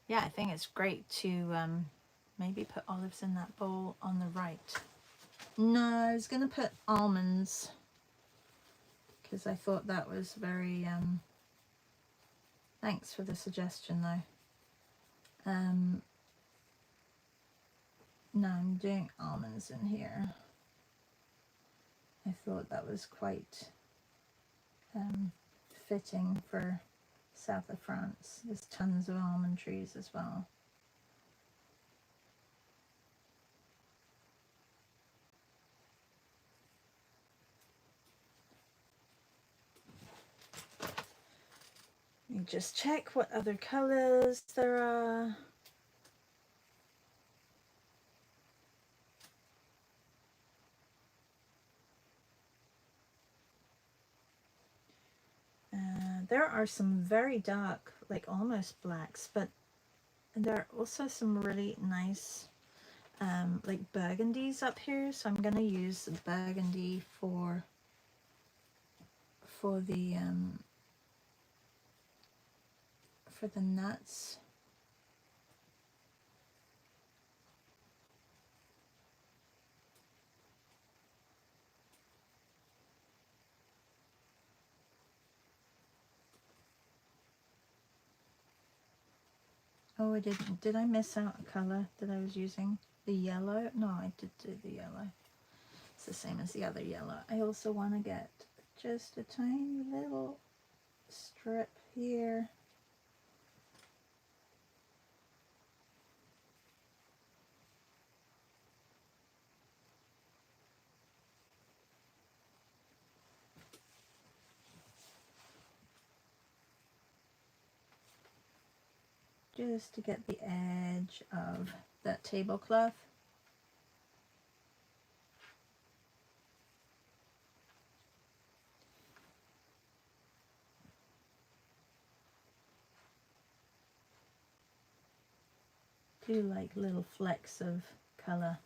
Yeah, I think it's great to maybe put olives in that bowl on the right. No, I was going to put almonds because I thought that was very... Thanks for the suggestion, though. No, I'm doing almonds in here. I thought that was quite fitting for south of France. There's tons of almond trees as well. Let me just check what other colors there are. There are some very dark, like almost blacks, but there are also some really nice like burgundies up here. So I'm going to use the burgundy for the nuts. Oh, I didn't. Did I miss out a color that I was using? The yellow? No, I did do the yellow. It's the same as the other yellow. I also want to get just a tiny little strip here. Just to get the edge of that tablecloth. Do like little flecks of color.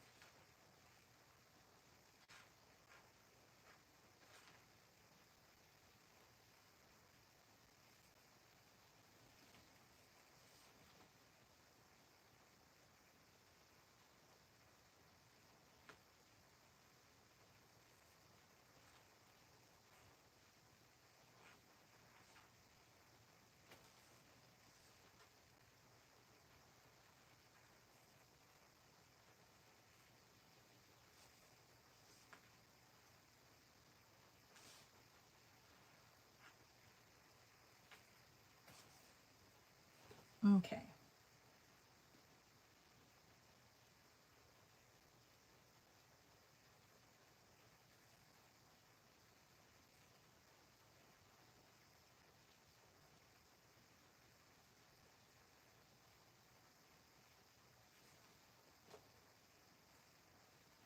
Okay.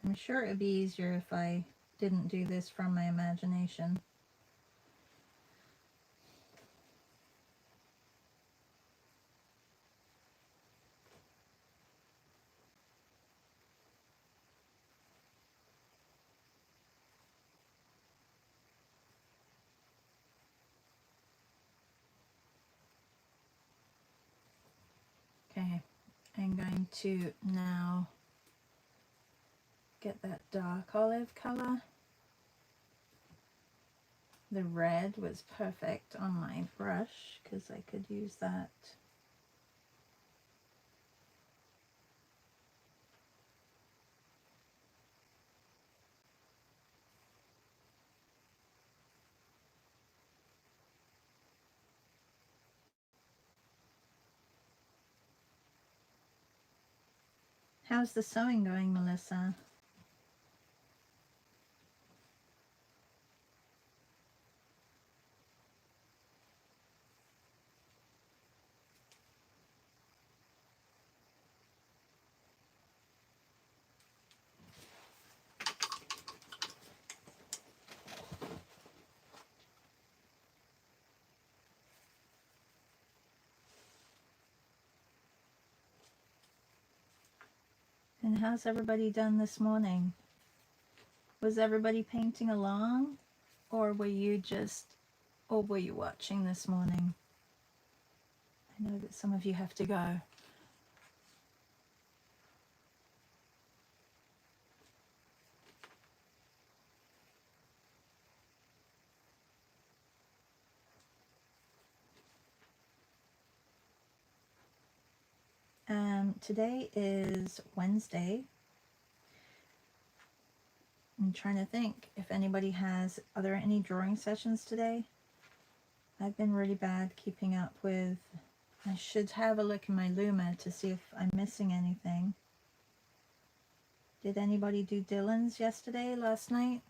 I'm sure it would be easier if I didn't do this from my imagination. Okay, I'm going to now get that dark olive color. The red was perfect on my brush because I could use that. How's the sewing going, Melissa? And how's everybody done this morning? Was everybody painting along? Or were you watching this morning? I know that some of you have to go. Today is Wednesday. I'm trying to think if anybody are there any drawing sessions today? I've been really bad keeping up with, I should have a look in my Luma to see if I'm missing anything. Did anybody do Dylan's last night?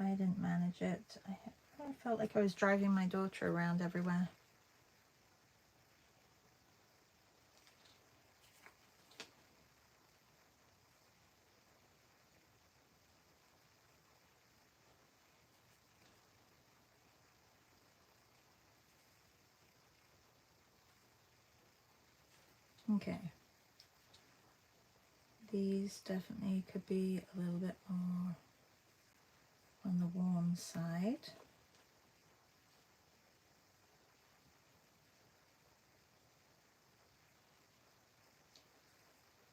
I didn't manage it. I felt like I was driving my daughter around everywhere. Okay. These definitely could be a little bit more on the warm side.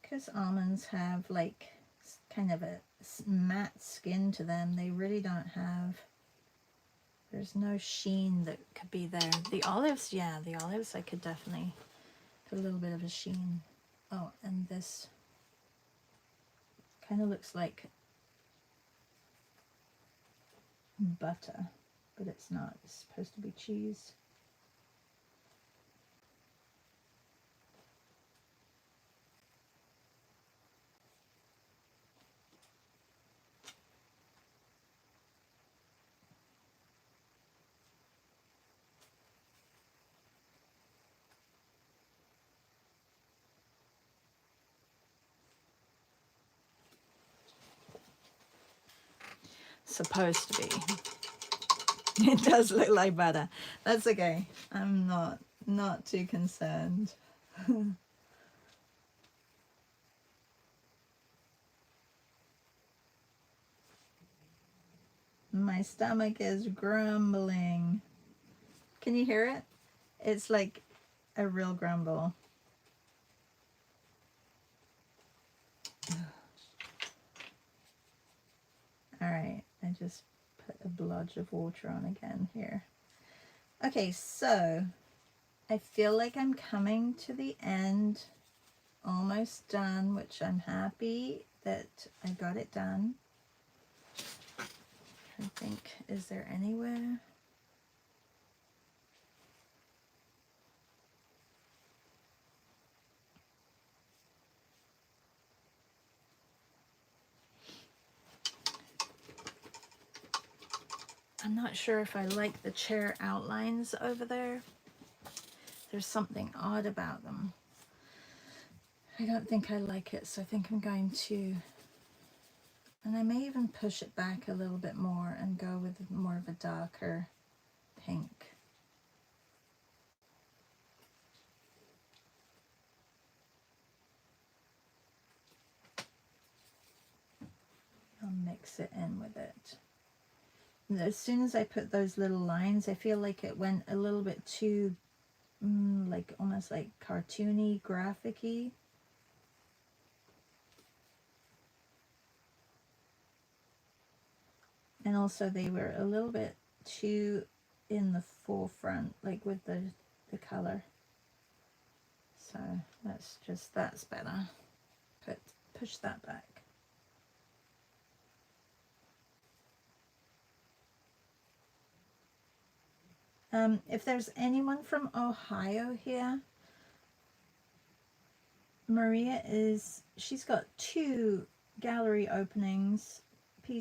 Because almonds have like kind of a matte skin to them, they really don't have, there's no sheen that could be there. The olives, yeah, the olives I could definitely put a little bit of a sheen. Oh, and this kind of looks like butter, but it's not. It's supposed to be cheese. Supposed to be. It does look like butter. That's okay. I'm not too concerned. My stomach is grumbling. Can you hear it? It's like a real grumble. All right, I just put a blodge of water on again here. Okay, so I feel like I'm coming to the end, almost done, which I'm happy that I got it done. I think, is there anywhere? I'm not sure if I like the chair outlines over there. There's something odd about them. I don't think I like it, so I think I'm going to And I may even push it back a little bit more and go with more of a darker pink. I'll mix it in with it. And as soon as I put those little lines, I feel like it went a little bit too, like almost like cartoony, graphic-y. And also they were a little bit too in the forefront, like with the color. So that's better. Push that back. If there's anyone from Ohio here, Maria she's got 2 gallery openings.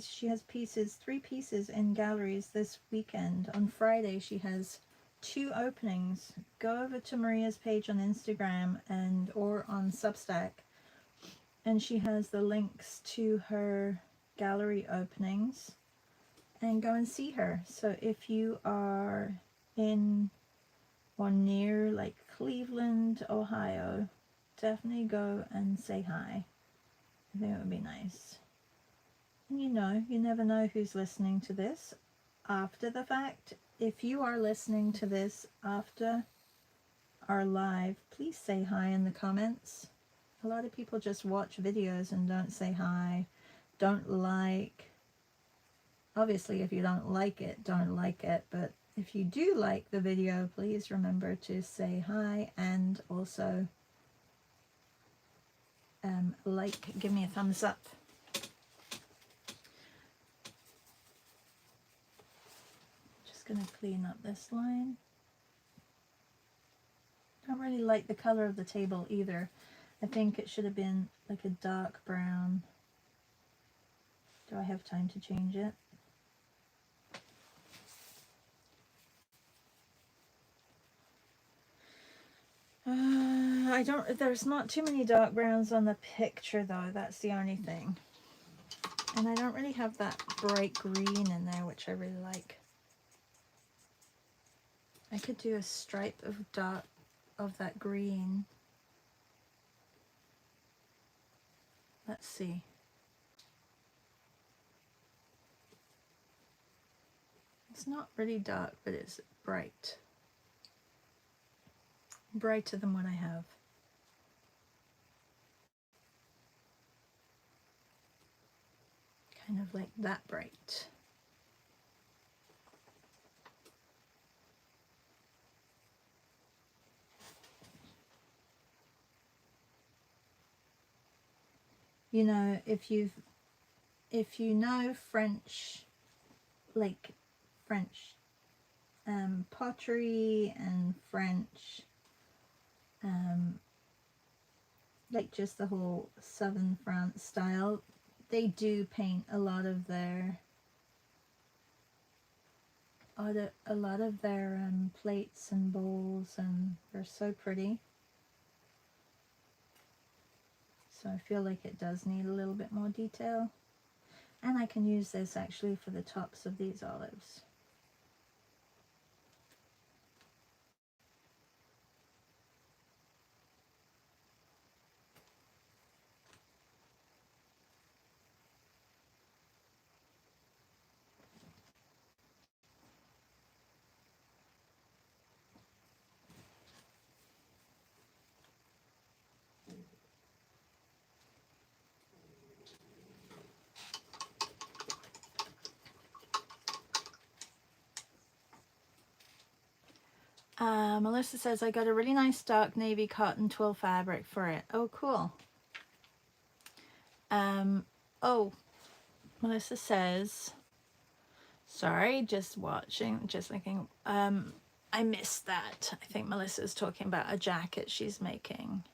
She has 3 pieces in galleries this weekend. On Friday she has 2 openings. Go over to Maria's page on Instagram or on Substack, and she has the links to her gallery openings, and go and see her. So if you are in or near like Cleveland, Ohio, definitely go and say hi. I think it would be nice. And you never know who's listening to this after the fact. If you are listening to this after our live, please say hi in the comments. A lot of people just watch videos and don't say hi, don't like. Obviously, if you don't like it, don't like it. But if you do like the video, please remember to say hi, and also give me a thumbs up. Just going to clean up this line. Don't really like the color of the table either. I think it should have been like a dark brown. Do I have time to change it? I don't, there's not too many dark browns on the picture though, that's the only thing. And I don't really have that bright green in there, which I really like. I could do a stripe of that green. Let's see. It's not really dark, but it's bright. Brighter than what I have. Kind of like that bright. You know, if you know French, like French pottery and French, like just the whole southern France style, they do paint a lot of their plates and bowls, and they're so pretty. So I feel like it does need a little bit more detail. And I can use this actually for the tops of these olives. Melissa says, I got a really nice dark navy cotton twill fabric for it. Oh, cool. Oh, Melissa says, sorry, just watching, just thinking, I missed that. I think Melissa's talking about a jacket she's making.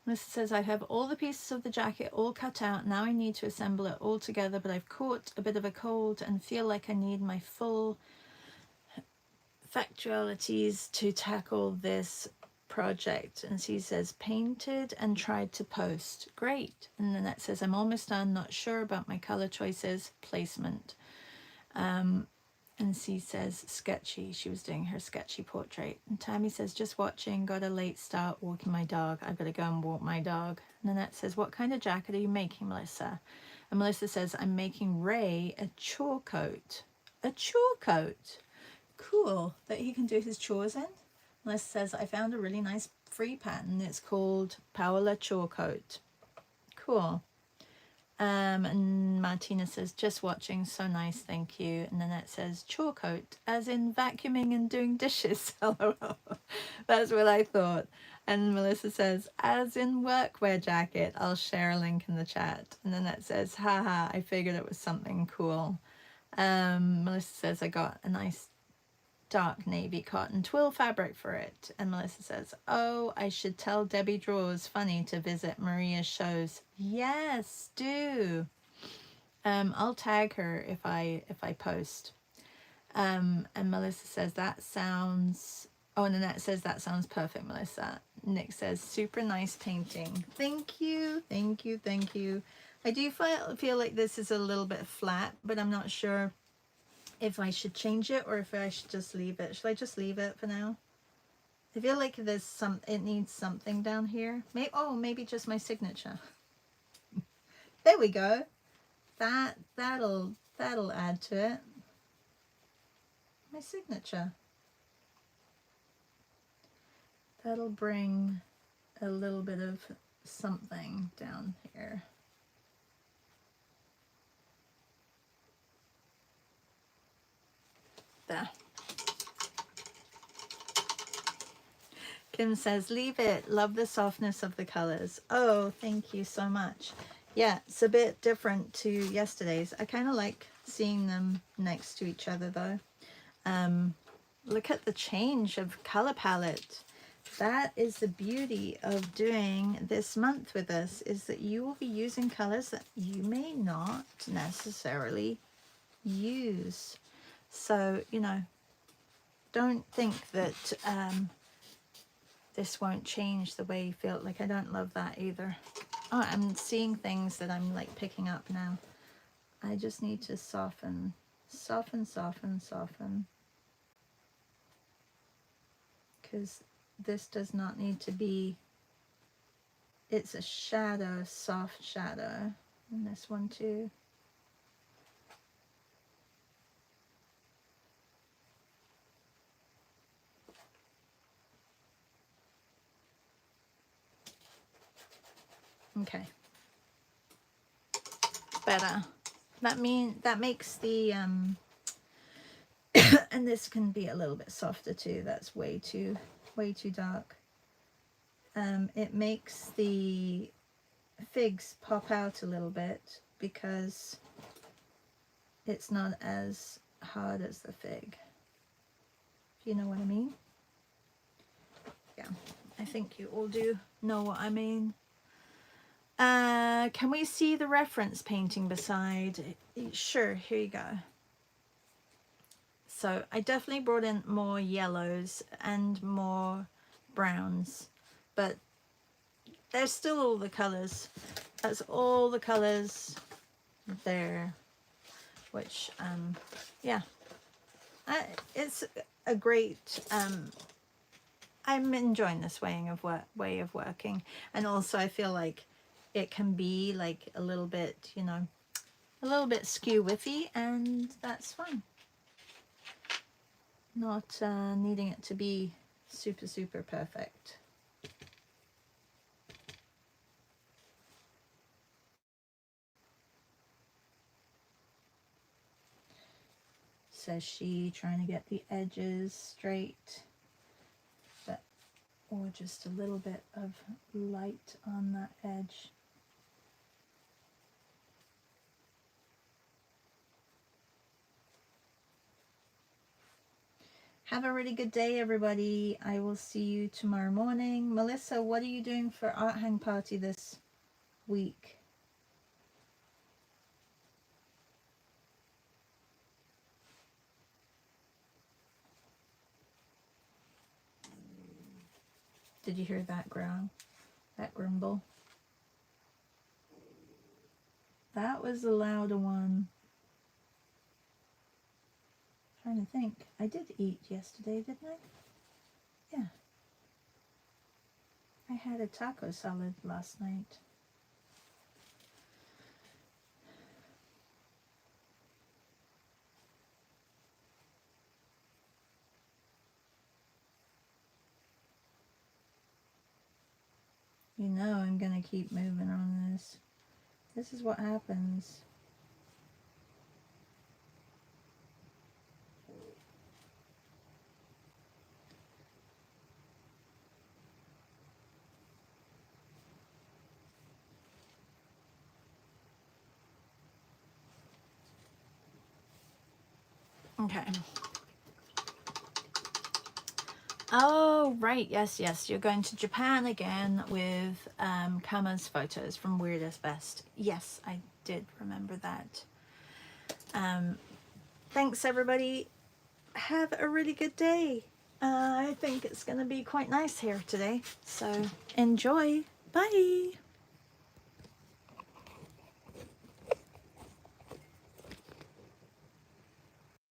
Melissa says, I have all the pieces of the jacket all cut out. Now I need to assemble it all together, but I've caught a bit of a cold and feel like I need my full factualities to tackle this project. And she says, painted and tried to post. Great. And then that says, I'm almost done, not sure about my color choices, placement. And she says, sketchy. She was doing her sketchy portrait. And Tammy says, just watching, got a late start walking my dog. I've got to go and walk my dog. And Nanette says, what kind of jacket are you making, Melissa? And Melissa says, I'm making Ray a chore coat. A chore coat? Cool, that he can do his chores in. Melissa says, I found a really nice free pattern. It's called Paola Chore Coat. Cool. And Martina says, just watching, so nice, thank you. And Nanette says, chore coat, as in vacuuming and doing dishes. That's what I thought. And Melissa says, as in workwear jacket. I'll share a link in the chat. And Nanette says, haha, I figured it was something cool. Melissa says, I got a nice dark navy cotton twill fabric for it. And Melissa says, oh, I should tell Debbie Draws funny to visit Maria's shows. Yes, do. I'll tag her if I post. And Melissa says, that sounds, oh, and Annette says, that sounds perfect, Melissa. Nick says, super nice painting. Thank you, thank you, thank you. I do feel like this is a little bit flat, but I'm not sure if I should change it or if I should just leave it. Should I just leave it for now? I feel like there's it needs something down here. Maybe just my signature. There we go. That'll add to it. My signature. That'll bring a little bit of something down here. There. Kim says, leave it. Love the softness of the colors. Oh, thank you so much. Yeah, it's a bit different to yesterday's. I kind of like seeing them next to each other though. Look at the change of color palette. That is the beauty of doing this month with us, is that you will be using colors that you may not necessarily use. So, you know, don't think that this won't change the way you feel. Like, I don't love that either. Oh, I'm seeing things that I'm like picking up now. I just need to soften, soften, soften, soften. Because this does not need to be, it's a shadow, soft shadow. And this one too. Okay, better. That makes the and this can be a little bit softer too. That's way too dark. It makes the figs pop out a little bit because it's not as hard as the fig. If you know what I mean? Yeah, I think you all do know what I mean. Can we see the reference painting beside? Sure, here you go. So I definitely brought in more yellows and more browns, but there's still all the colors. That's all the colors there, which yeah, it's a great I'm enjoying this way of working. And also I feel like it can be like a little bit, you know, a little bit skew whiffy, and that's fine. Not needing it to be super perfect. Says she, trying to get the edges straight, but or just a little bit of light on that edge. Have a really good day, everybody. I will see you tomorrow morning. Melissa, what are you doing for Art Hang Party this week? Did you hear that growl? That grumble? That was the louder one. I'm trying to think. I did eat yesterday, didn't I? Yeah. I had a taco salad last night. You know I'm gonna keep moving on this. This is what happens. Okay. Oh, right. Yes, yes. You're going to Japan again with Kama's photos from Weirdest Best. Yes, I did remember that. Thanks, everybody. Have a really good day. I think it's going to be quite nice here today. So enjoy. Bye.